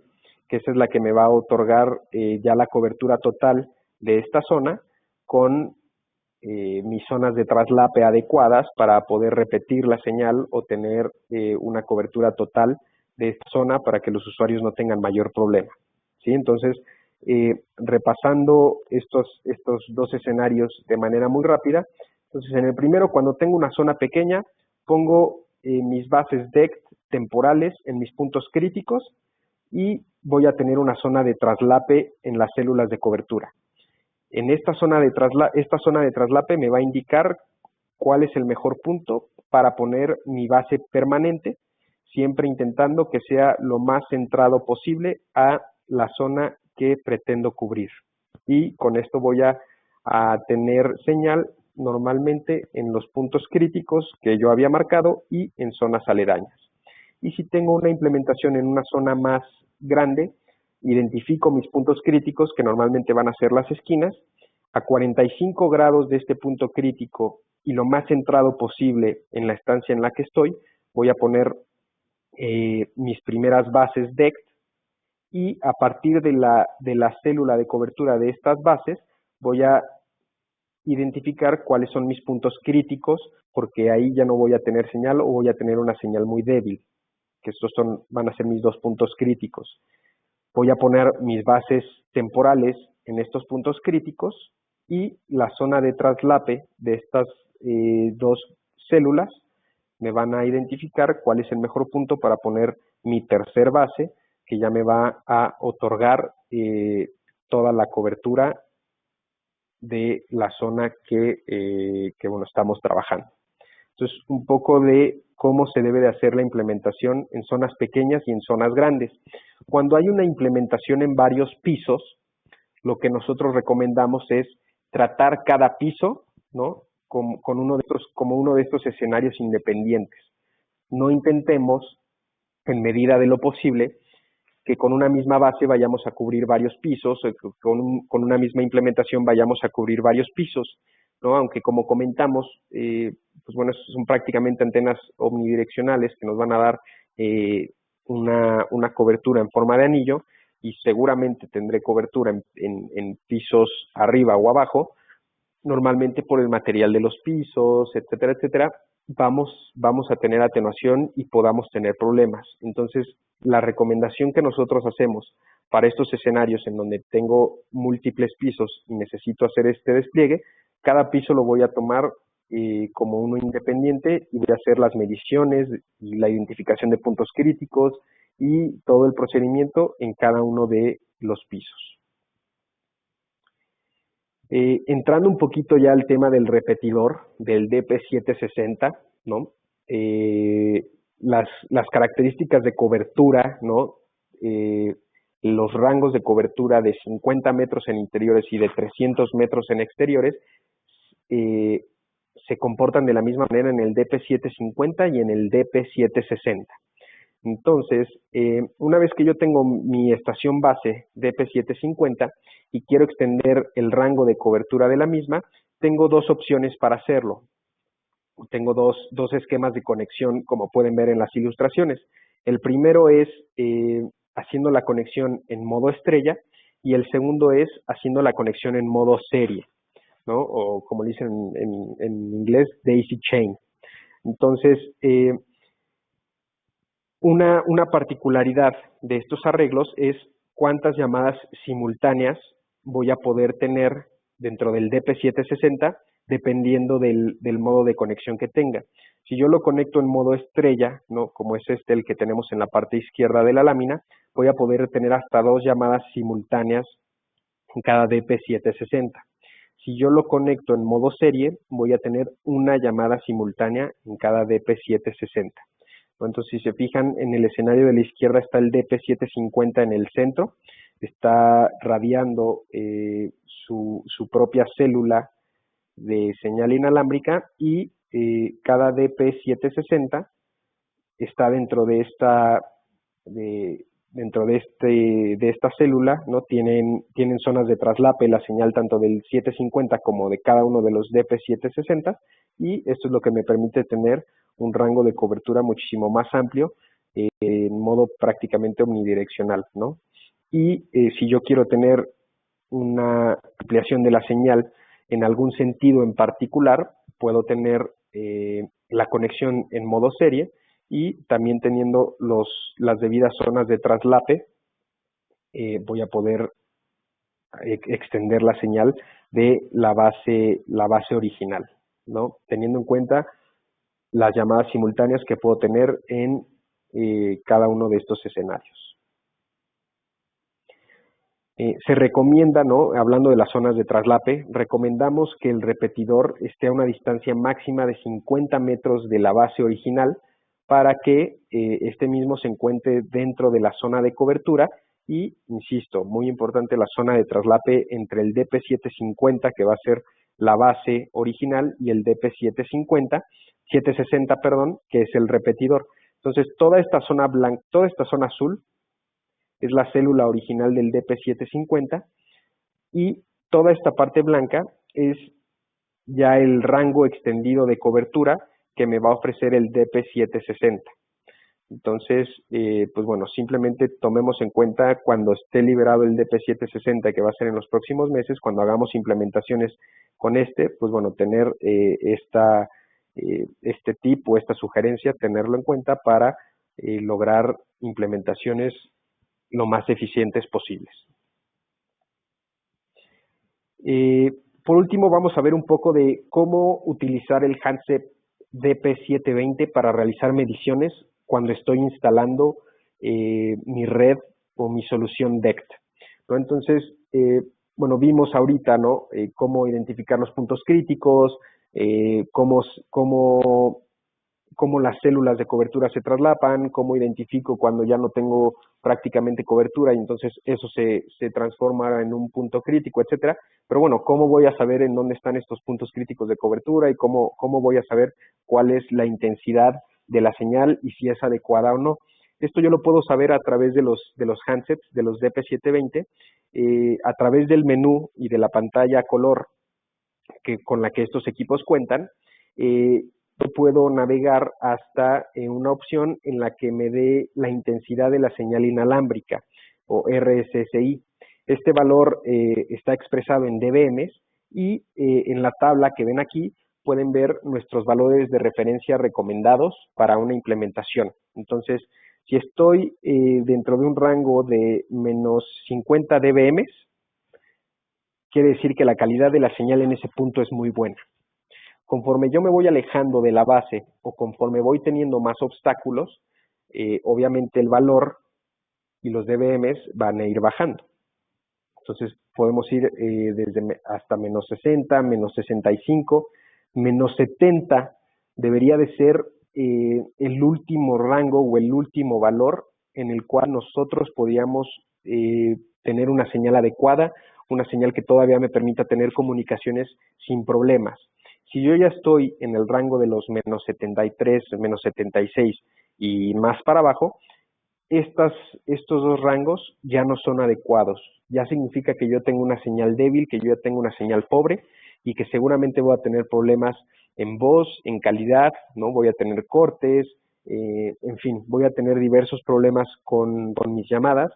que esa es la que me va a otorgar ya la cobertura total de esta zona, con mis zonas de traslape adecuadas para poder repetir la señal o tener una cobertura total de esta zona para que los usuarios no tengan mayor problema. ¿Sí? Entonces, repasando estos dos escenarios de manera muy rápida, entonces en el primero, cuando tengo una zona pequeña, pongo mis bases DECT temporales en mis puntos críticos y voy a tener una zona de traslape en las células de cobertura. En esta zona de traslape me va a indicar cuál es el mejor punto para poner mi base permanente, siempre intentando que sea lo más centrado posible a la zona que pretendo cubrir. Y con esto voy a tener señal normalmente en los puntos críticos que yo había marcado y en zonas aledañas. Y si tengo una implementación en una zona más grande, identifico mis puntos críticos, que normalmente van a ser las esquinas, a 45 grados de este punto crítico y lo más centrado posible en la estancia en la que estoy, voy a poner mis primeras bases DECT, y a partir de la célula de cobertura de estas bases voy a identificar cuáles son mis puntos críticos, porque ahí ya no voy a tener señal o voy a tener una señal muy débil, que estos van a ser mis dos puntos críticos. Voy a poner mis bases temporales en estos puntos críticos y la zona de traslape de estas dos células me van a identificar cuál es el mejor punto para poner mi tercer base, que ya me va a otorgar toda la cobertura de la zona que bueno, estamos trabajando. Entonces, un poco de cómo se debe de hacer la implementación en zonas pequeñas y en zonas grandes. Cuando hay una implementación en varios pisos, lo que nosotros recomendamos es tratar cada piso, ¿no?, como uno de estos escenarios independientes. No intentemos, en medida de lo posible, que con una misma base vayamos a cubrir varios pisos, con una misma implementación vayamos a cubrir varios pisos, ¿no? Aunque como comentamos, pues bueno, son prácticamente antenas omnidireccionales que nos van a dar una cobertura en forma de anillo, y seguramente tendré cobertura en pisos arriba o abajo, normalmente por el material de los pisos, etcétera, etcétera, vamos a tener atenuación y podamos tener problemas. Entonces, la recomendación que nosotros hacemos para estos escenarios en donde tengo múltiples pisos y necesito hacer este despliegue, cada piso lo voy a tomar como uno independiente y voy a hacer las mediciones y la identificación de puntos críticos y todo el procedimiento en cada uno de los pisos. Entrando un poquito ya al tema del repetidor, del DP760, ¿no? Las características de cobertura, ¿no? Los rangos de cobertura de 50 metros en interiores y de 300 metros en exteriores se comportan de la misma manera en el DP750 y en el DP760. Entonces, una vez que yo tengo mi estación base DP750 y quiero extender el rango de cobertura de la misma, tengo dos opciones para hacerlo. Tengo dos esquemas de conexión, como pueden ver en las ilustraciones. El primero es haciendo la conexión en modo estrella, y el segundo es haciendo la conexión en modo serie, ¿no? O como dicen en inglés, daisy chain. Entonces, una particularidad de estos arreglos es cuántas llamadas simultáneas voy a poder tener dentro del DP760 dependiendo del modo de conexión que tenga. Si yo lo conecto en modo estrella, ¿no?, como es el que tenemos en la parte izquierda de la lámina, voy a poder tener hasta 2 llamadas simultáneas en cada DP760. Si yo lo conecto en modo serie, voy a tener una llamada simultánea en cada DP760. ¿no? Entonces, si se fijan, en el escenario de la izquierda está el DP750 en el centro, está radiando su propia célula de señal inalámbrica y cada DP760 está dentro de esta célula, ¿no? Tienen zonas de traslape la señal tanto del 750 como de cada uno de los DP760 y esto es lo que me permite tener un rango de cobertura muchísimo más amplio en modo prácticamente omnidireccional, ¿no? Y si yo quiero tener una ampliación de la señal en algún sentido en particular, puedo tener la conexión en modo serie y también teniendo las debidas zonas de traslape, voy a poder extender la señal de la base original, ¿no? Teniendo en cuenta las llamadas simultáneas que puedo tener en cada uno de estos escenarios. Se recomienda, ¿no? Hablando de las zonas de traslape, recomendamos que el repetidor esté a una distancia máxima de 50 metros de la base original para que este mismo se encuentre dentro de la zona de cobertura y, insisto, muy importante la zona de traslape entre el DP750, que va a ser la base original, y el DP760, perdón, que es el repetidor. Entonces, toda esta zona blanca, toda esta zona azul es la célula original del DP750 y toda esta parte blanca es ya el rango extendido de cobertura que me va a ofrecer el DP760. Entonces, pues bueno, simplemente tomemos en cuenta cuando esté liberado el DP760, que va a ser en los próximos meses, cuando hagamos implementaciones con pues bueno, tener este tip o esta sugerencia, tenerlo en cuenta para lograr implementaciones lo más eficientes posibles. Por último, vamos a ver un poco de cómo utilizar el handset DP720 para realizar mediciones cuando estoy instalando mi red o mi solución DECT, ¿no? Entonces, bueno, vimos ahorita, ¿no? Cómo identificar los puntos críticos, cómo las células de cobertura se traslapan, cómo identifico cuando ya no tengo prácticamente cobertura y entonces eso se transforma en un punto crítico, etcétera. Pero bueno, ¿cómo voy a saber en dónde están estos puntos críticos de cobertura y cómo voy a saber cuál es la intensidad de la señal y si es adecuada o no? Esto yo lo puedo saber a través de los handsets, de los DP720, a través del menú y de la pantalla color con la que estos equipos cuentan. Yo puedo navegar hasta una opción en la que me dé la intensidad de la señal inalámbrica o RSSI. Este valor está expresado en dBm y en la tabla que ven aquí pueden ver nuestros valores de referencia recomendados para una implementación. Entonces, si estoy dentro de un rango de menos 50 dBm, quiere decir que la calidad de la señal en ese punto es muy buena. Conforme yo me voy alejando de la base o conforme voy teniendo más obstáculos, obviamente el valor y los dBm van a ir bajando. Entonces podemos ir desde hasta menos 60, menos 65, menos 70 debería de ser el último rango o el último valor en el cual nosotros podíamos tener una señal adecuada, una señal que todavía me permita tener comunicaciones sin problemas. Si yo ya estoy en el rango de los menos 73, menos 76 y más para abajo, estos dos rangos ya no son adecuados. Ya significa que yo tengo una señal débil, que yo ya tengo una señal pobre y que seguramente voy a tener problemas en voz, en calidad, ¿no? Voy a tener cortes, en fin, voy a tener diversos problemas con mis llamadas,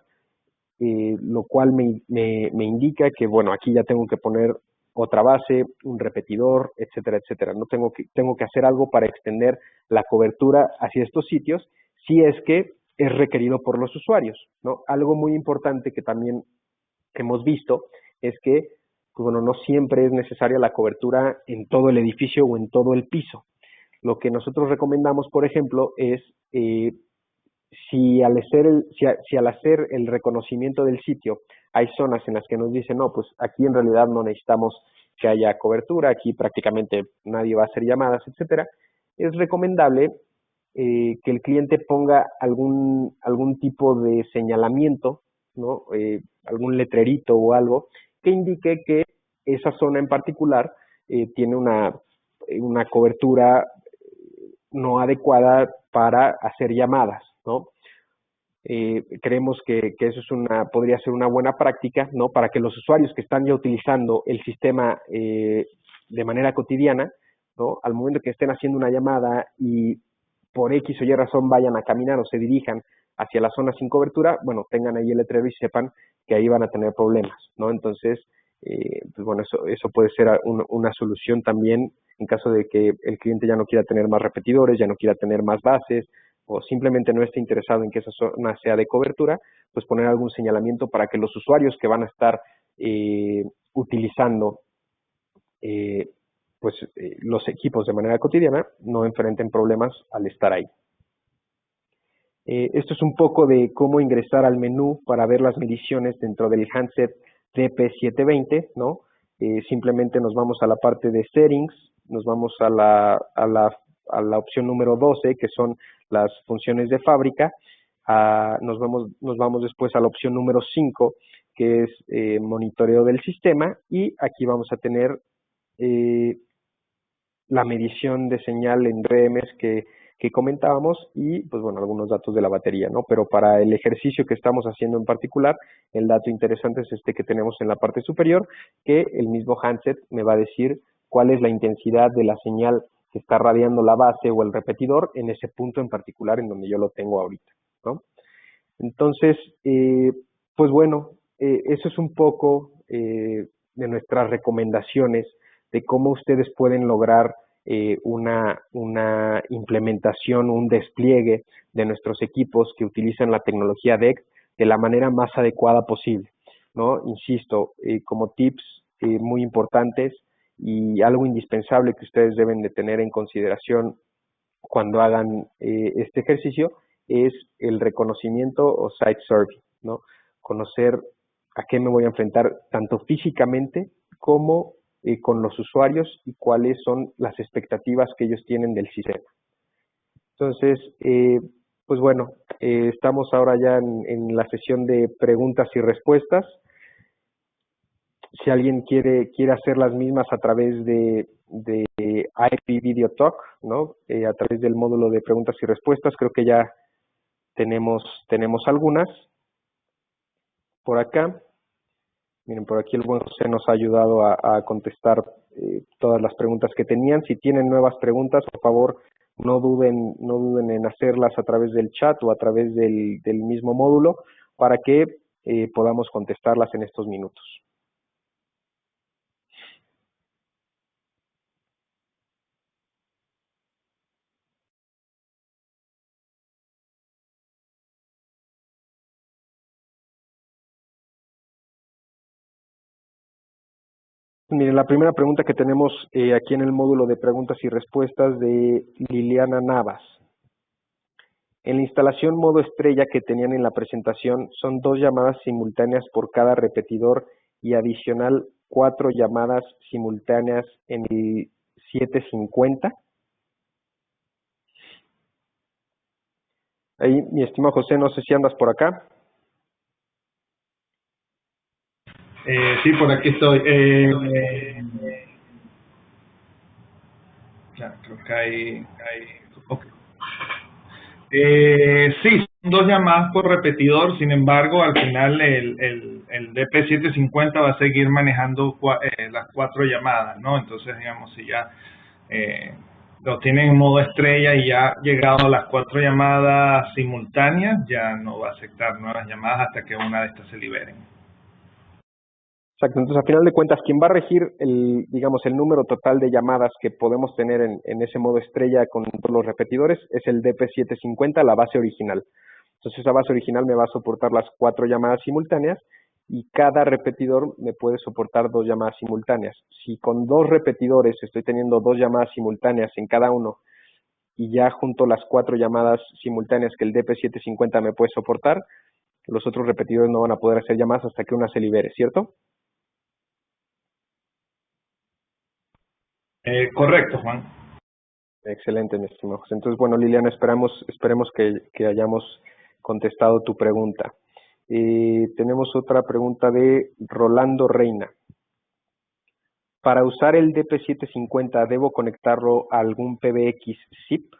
lo cual me indica que, bueno, aquí ya tengo que poner otra base, un repetidor, etcétera, etcétera. No tengo que hacer algo para extender la cobertura hacia estos sitios si es que es requerido por los usuarios, ¿no? Algo muy importante que también hemos visto es que, pues bueno, no siempre es necesaria la cobertura en todo el edificio o en todo el piso. Lo que nosotros recomendamos, por ejemplo, es si al hacer el reconocimiento del sitio hay zonas en las que nos dicen, no, pues aquí en realidad no necesitamos que haya cobertura, aquí prácticamente nadie va a hacer llamadas, etcétera, es recomendable que el cliente ponga algún tipo de señalamiento, ¿no? Algún letrerito o algo que indique que esa zona en particular tiene una cobertura no adecuada para hacer llamadas, ¿no? Creemos que eso podría ser una buena práctica, ¿no? Para que los usuarios que están ya utilizando el sistema de manera cotidiana, ¿no? Al momento que estén haciendo una llamada y por X o Y razón vayan a caminar o se dirijan hacia la zona sin cobertura, bueno, tengan ahí el letrero y sepan que ahí van a tener problemas, ¿no? Entonces, pues bueno, eso puede ser una solución también en caso de que el cliente ya no quiera tener más repetidores, ya no quiera tener más bases, o simplemente no esté interesado en que esa zona sea de cobertura, pues poner algún señalamiento para que los usuarios que van a estar utilizando los equipos de manera cotidiana no enfrenten problemas al estar ahí. Esto es un poco de cómo ingresar al menú para ver las mediciones dentro del handset DP720, ¿no? Simplemente nos vamos a la parte de settings, nos vamos a la opción número 12, que son las funciones de fábrica, nos vamos después a la opción número 5, que es monitoreo del sistema, y aquí vamos a tener la medición de señal en RMS que comentábamos y, pues bueno, algunos datos de la batería, ¿no? Pero para el ejercicio que estamos haciendo en particular, el dato interesante es este que tenemos en la parte superior, que el mismo handset me va a decir cuál es la intensidad de la señal que está radiando la base o el repetidor en ese punto en particular en donde yo lo tengo ahorita, ¿no? Entonces, pues bueno, eso es un poco de nuestras recomendaciones de cómo ustedes pueden lograr una implementación, un despliegue de nuestros equipos que utilizan la tecnología DECT de la manera más adecuada posible, ¿no? Insisto, como tips muy importantes y algo indispensable que ustedes deben de tener en consideración cuando hagan este ejercicio es el reconocimiento o site survey, ¿no? Conocer a qué me voy a enfrentar tanto físicamente como con los usuarios y cuáles son las expectativas que ellos tienen del sistema. Entonces, pues bueno, estamos ahora ya en la sesión de preguntas y respuestas. Si alguien quiere hacer las mismas a través de IP Video Talk, ¿no? A través del módulo de preguntas y respuestas, creo que ya tenemos algunas por acá. Miren, por aquí el buen José nos ha ayudado a contestar todas las preguntas que tenían. Si tienen nuevas preguntas, por favor, no duden en hacerlas a través del chat o a través del mismo módulo para que podamos contestarlas en estos minutos. Miren, la primera pregunta que tenemos aquí en el módulo de preguntas y respuestas de Liliana Navas. En la instalación modo estrella que tenían en la presentación, son 2 llamadas simultáneas por cada repetidor y adicional 4 llamadas simultáneas en el 750. Ahí, mi estimado José, no sé si andas por acá. Sí, por aquí estoy. Ya, creo que hay okay. Sí, son 2 llamadas por repetidor, sin embargo, al final el DP750 va a seguir manejando las 4 llamadas, ¿no? Entonces, digamos, si ya lo tienen en modo estrella y ya ha llegado a las 4 llamadas simultáneas, ya no va a aceptar nuevas llamadas hasta que una de estas se liberen. Exacto, entonces a final de cuentas, quien va a regir el número total de llamadas que podemos tener en ese modo estrella con todos los repetidores es el DP750, la base original. Entonces esa base original me va a soportar las 4 llamadas simultáneas y cada repetidor me puede soportar 2 llamadas simultáneas. Si con 2 repetidores estoy teniendo 2 llamadas simultáneas en cada uno y ya junto las 4 llamadas simultáneas que el DP750 me puede soportar, los otros repetidores no van a poder hacer llamadas hasta que una se libere, ¿cierto? Correcto, Juan. Excelente, mi estimado José. Entonces, bueno, Liliana, esperemos que hayamos contestado tu pregunta. Tenemos otra pregunta de Rolando Reina. Para usar el DP750, ¿debo conectarlo a algún PBX SIP?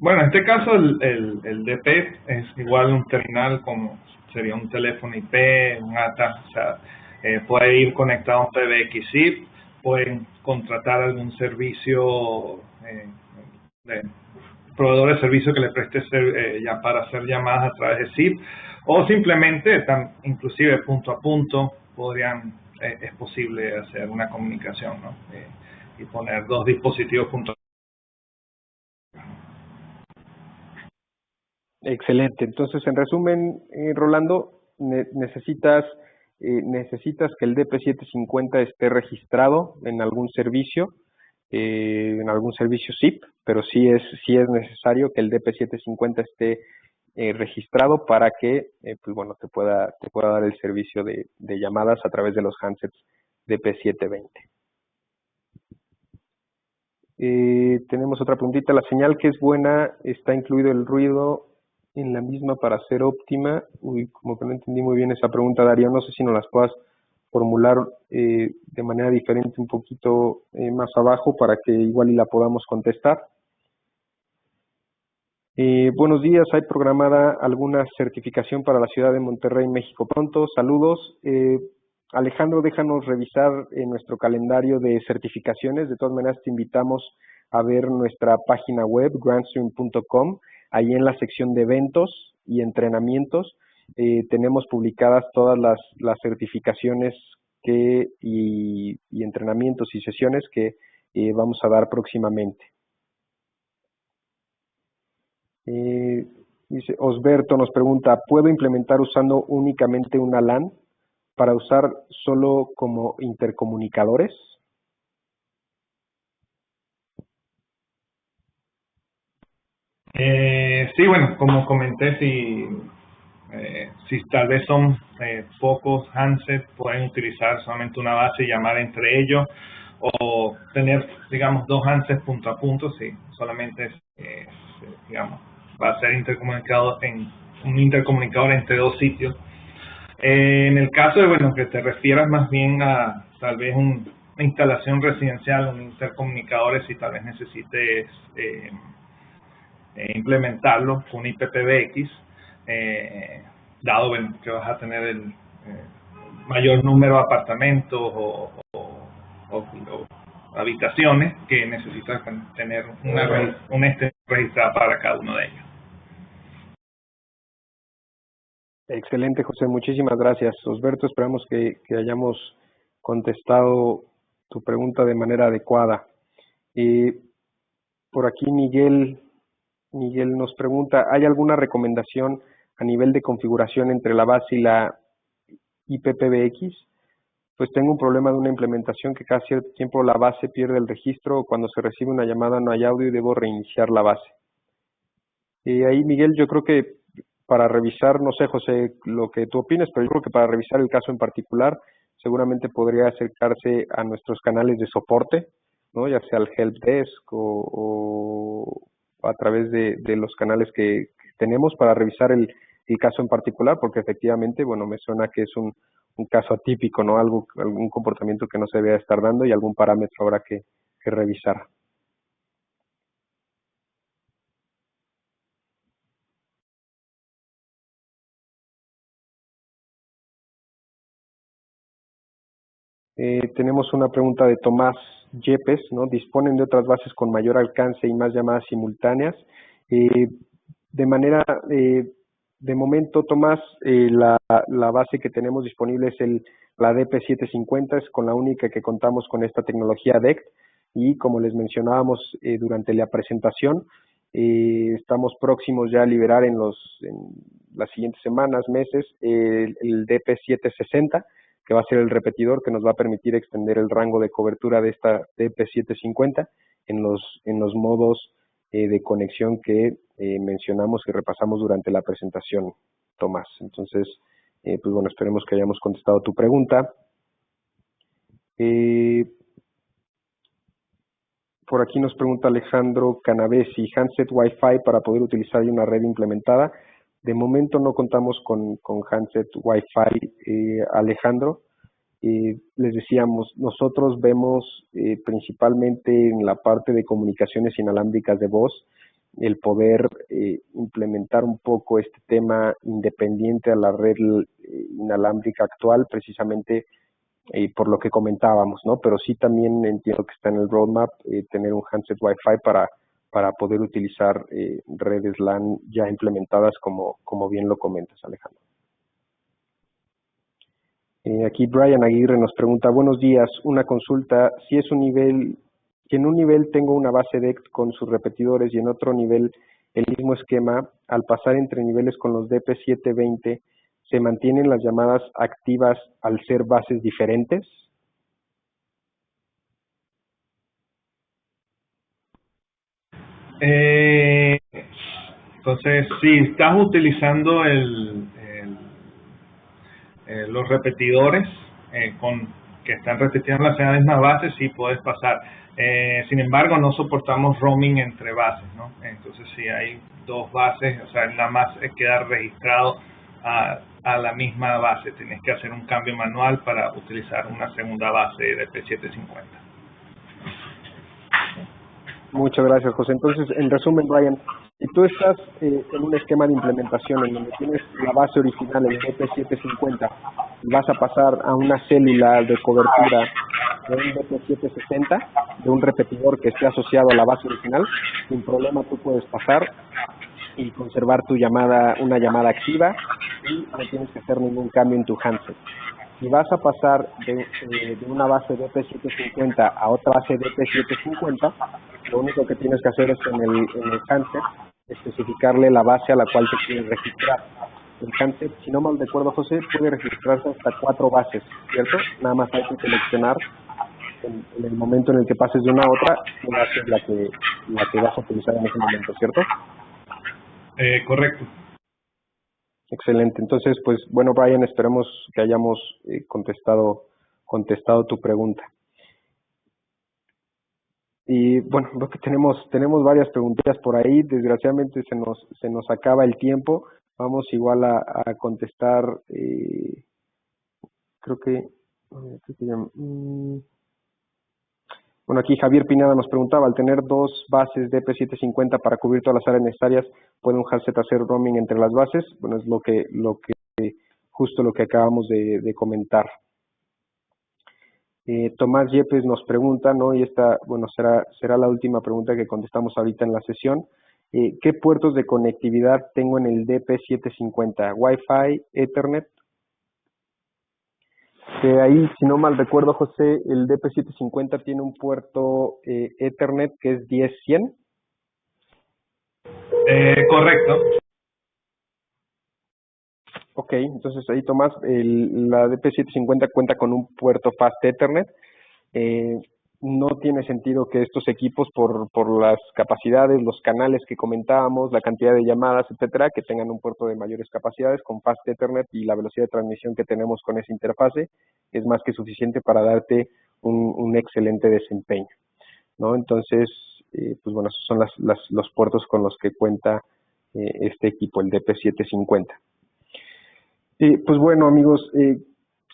Bueno, en este caso el DP es igual un terminal como sería un teléfono IP, un ATA, o sea, puede ir conectado a un PBX SIP, pueden contratar algún servicio, de proveedor de servicio que le preste ya para hacer llamadas a través de SIP, o simplemente, inclusive punto a punto, es posible hacer una comunicación, ¿no? Y poner dos dispositivos punto a punto. Excelente. Entonces, en resumen, Rolando, necesitas que el DP750 esté registrado en algún servicio SIP, pero sí es necesario que el DP750 esté registrado para que, pues bueno, te pueda dar el servicio de llamadas a través de los handsets DP720. Tenemos otra puntita. La señal que es buena, está incluido el ruido en la misma para ser óptima. Uy, como que no entendí muy bien esa pregunta, Darío. No sé si nos las puedas formular de manera diferente un poquito más abajo para que igual y la podamos contestar. Buenos días, ¿hay programada alguna certificación para la ciudad de Monterrey, México pronto? Saludos. Alejandro, déjanos revisar nuestro calendario de certificaciones. De todas maneras, te invitamos a ver nuestra página web, grandstream.com. Ahí en la sección de eventos y entrenamientos tenemos publicadas todas las certificaciones y entrenamientos y sesiones que vamos a dar próximamente. Dice Osberto, nos pregunta, ¿puedo implementar usando únicamente una LAN para usar solo como intercomunicadores? Sí, bueno, como comenté, si tal vez son pocos handsets, pueden utilizar solamente una base y llamar entre ellos, o tener, digamos, dos handsets punto a punto, si solamente digamos, va a ser intercomunicado en un intercomunicador entre dos sitios. En el caso de, bueno, que te refieras más bien a tal vez una instalación residencial, un intercomunicador, si tal vez necesites implementarlo con IPPBX, dado bueno, que vas a tener el mayor número de apartamentos o habitaciones que necesitas tener una extensión registrada para cada uno de ellos. Excelente, José. Muchísimas gracias. Osberto, esperamos que hayamos contestado tu pregunta de manera adecuada. Por aquí Miguel nos pregunta, ¿hay alguna recomendación a nivel de configuración entre la base y la IPPBX? Pues tengo un problema de una implementación que cada cierto tiempo la base pierde el registro o cuando se recibe una llamada no hay audio y debo reiniciar la base. Ahí, Miguel, yo creo que para revisar, no sé, José, lo que tú opines, pero yo creo que para revisar el caso en particular, seguramente podría acercarse a nuestros canales de soporte, ¿no? Ya sea al Help Desk o a través de los canales que tenemos para revisar el caso en particular, porque efectivamente, bueno, me suena que es un caso atípico, ¿no? Algún comportamiento que no se debe estar dando y algún parámetro habrá que revisar. Tenemos una pregunta de Tomás Yepes, ¿no? ¿Disponen de otras bases con mayor alcance y más llamadas simultáneas? De momento, Tomás, la base que tenemos disponible es la DP750, es con la única que contamos con esta tecnología DECT y como les mencionábamos durante la presentación, estamos próximos ya a liberar en las siguientes semanas, meses, el DP760, que va a ser el repetidor que nos va a permitir extender el rango de cobertura de esta DP750 en los modos de conexión que mencionamos y repasamos durante la presentación, Tomás. Entonces, pues bueno, esperemos que hayamos contestado tu pregunta. Por aquí nos pregunta Alejandro Canavesi, handset Wi-Fi para poder utilizar una red implementada. De momento no contamos con handset Wi-Fi, Alejandro. Les decíamos, nosotros vemos principalmente en la parte de comunicaciones inalámbricas de voz el poder implementar un poco este tema independiente a la red inalámbrica actual, precisamente por lo que comentábamos, ¿no? Pero sí también entiendo que está en el roadmap tener un handset Wi-Fi para poder utilizar redes LAN ya implementadas como bien lo comentas, Alejandro. Aquí Brian Aguirre nos pregunta, buenos días, una consulta, si en un nivel tengo una base DECT con sus repetidores y en otro nivel el mismo esquema, al pasar entre niveles con los DP720, ¿se mantienen las llamadas activas al ser bases diferentes? Entonces, si estás utilizando los repetidores que están repitiendo las mismas bases, sí puedes pasar. Sin embargo, no soportamos roaming entre bases, ¿no? Entonces, si hay dos bases, o sea, nada más queda registrado a la misma base. Tienes que hacer un cambio manual para utilizar una segunda base de P750. Muchas gracias, José. Entonces, en resumen, Brian, si tú estás en un esquema de implementación en donde tienes la base original, el DP750, y vas a pasar a una célula de cobertura de un DP760, de un repetidor que esté asociado a la base original, sin problema tú puedes pasar y conservar tu llamada, una llamada activa, y no tienes que hacer ningún cambio en tu handset. Si vas a pasar de una base DP750 a otra base DP750, lo único que tienes que hacer es en el handset especificarle la base a la cual te quieres registrar. El handset, si no mal recuerdo, José, puede registrarse hasta 4 bases, ¿cierto? Nada más hay que seleccionar en el momento en el que pases de una a otra, qué base es la que vas a utilizar en ese momento, ¿cierto? Correcto. Excelente. Entonces, pues bueno, Brian, esperemos que hayamos contestado tu pregunta. Y bueno, creo que tenemos varias preguntas por ahí. Desgraciadamente se nos acaba el tiempo. Vamos igual a contestar, bueno, aquí Javier Pineda nos preguntaba, al tener dos bases de P750 para cubrir todas las áreas necesarias, ¿puede un handset hacer roaming entre las bases? Bueno, es justo lo que acabamos de comentar. Tomás Yepes nos pregunta, ¿no? Y esta, bueno, será la última pregunta que contestamos ahorita en la sesión. ¿Qué puertos de conectividad tengo en el DP750? ¿Wi-Fi, Ethernet? Ahí, si no mal recuerdo, José, el DP750 tiene un puerto Ethernet que es 10-100. Correcto. Ok, entonces ahí Tomás, la DP750 cuenta con un puerto Fast Ethernet. No tiene sentido que estos equipos, por las capacidades, los canales que comentábamos, la cantidad de llamadas, etcétera, que tengan un puerto de mayores capacidades con Fast Ethernet y la velocidad de transmisión que tenemos con esa interfase es más que suficiente para darte un excelente desempeño, ¿no? Entonces, pues bueno, esos son los puertos con los que cuenta este equipo, el DP750. Pues bueno, amigos,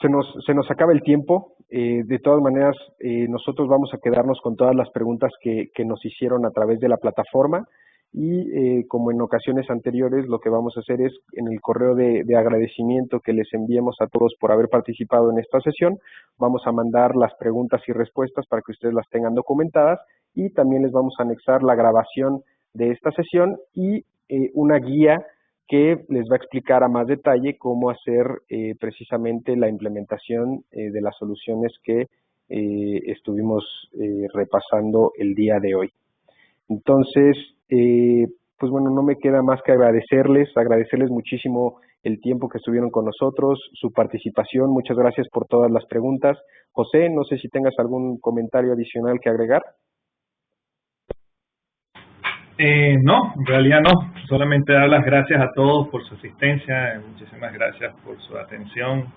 se nos acaba el tiempo. De todas maneras, nosotros vamos a quedarnos con todas las preguntas que nos hicieron a través de la plataforma y como en ocasiones anteriores, lo que vamos a hacer es en el correo de agradecimiento que les enviemos a todos por haber participado en esta sesión, vamos a mandar las preguntas y respuestas para que ustedes las tengan documentadas y también les vamos a anexar la grabación de esta sesión y una guía que les va a explicar a más detalle cómo hacer precisamente la implementación de las soluciones que estuvimos repasando el día de hoy. Entonces, pues bueno, no me queda más que agradecerles muchísimo el tiempo que estuvieron con nosotros, su participación, muchas gracias por todas las preguntas. José, no sé si tengas algún comentario adicional que agregar. No, en realidad no. Solamente dar las gracias a todos por su asistencia. Muchísimas gracias por su atención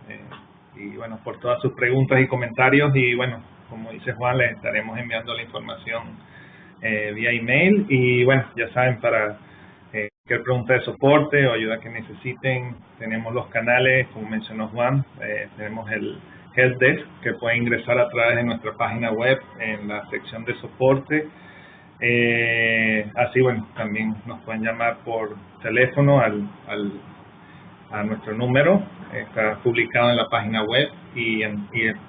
y bueno, por todas sus preguntas y comentarios. Y bueno, como dice Juan, les estaremos enviando la información vía email. Y bueno, ya saben, para cualquier pregunta de soporte o ayuda que necesiten, tenemos los canales, como mencionó Juan, tenemos el Help Desk, que pueden ingresar a través de nuestra página web en la sección de soporte. Así, bueno, también nos pueden llamar por teléfono a nuestro número, está publicado en la página web, y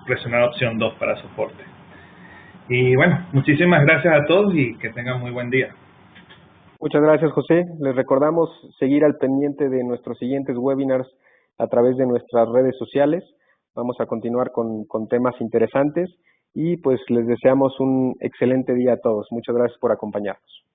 presionar opción 2 para soporte. Y bueno, muchísimas gracias a todos y que tengan muy buen día. Muchas gracias, José. Les recordamos seguir al pendiente de nuestros siguientes webinars a través de nuestras redes sociales. Vamos a continuar con temas interesantes y pues les deseamos un excelente día a todos. Muchas gracias por acompañarnos.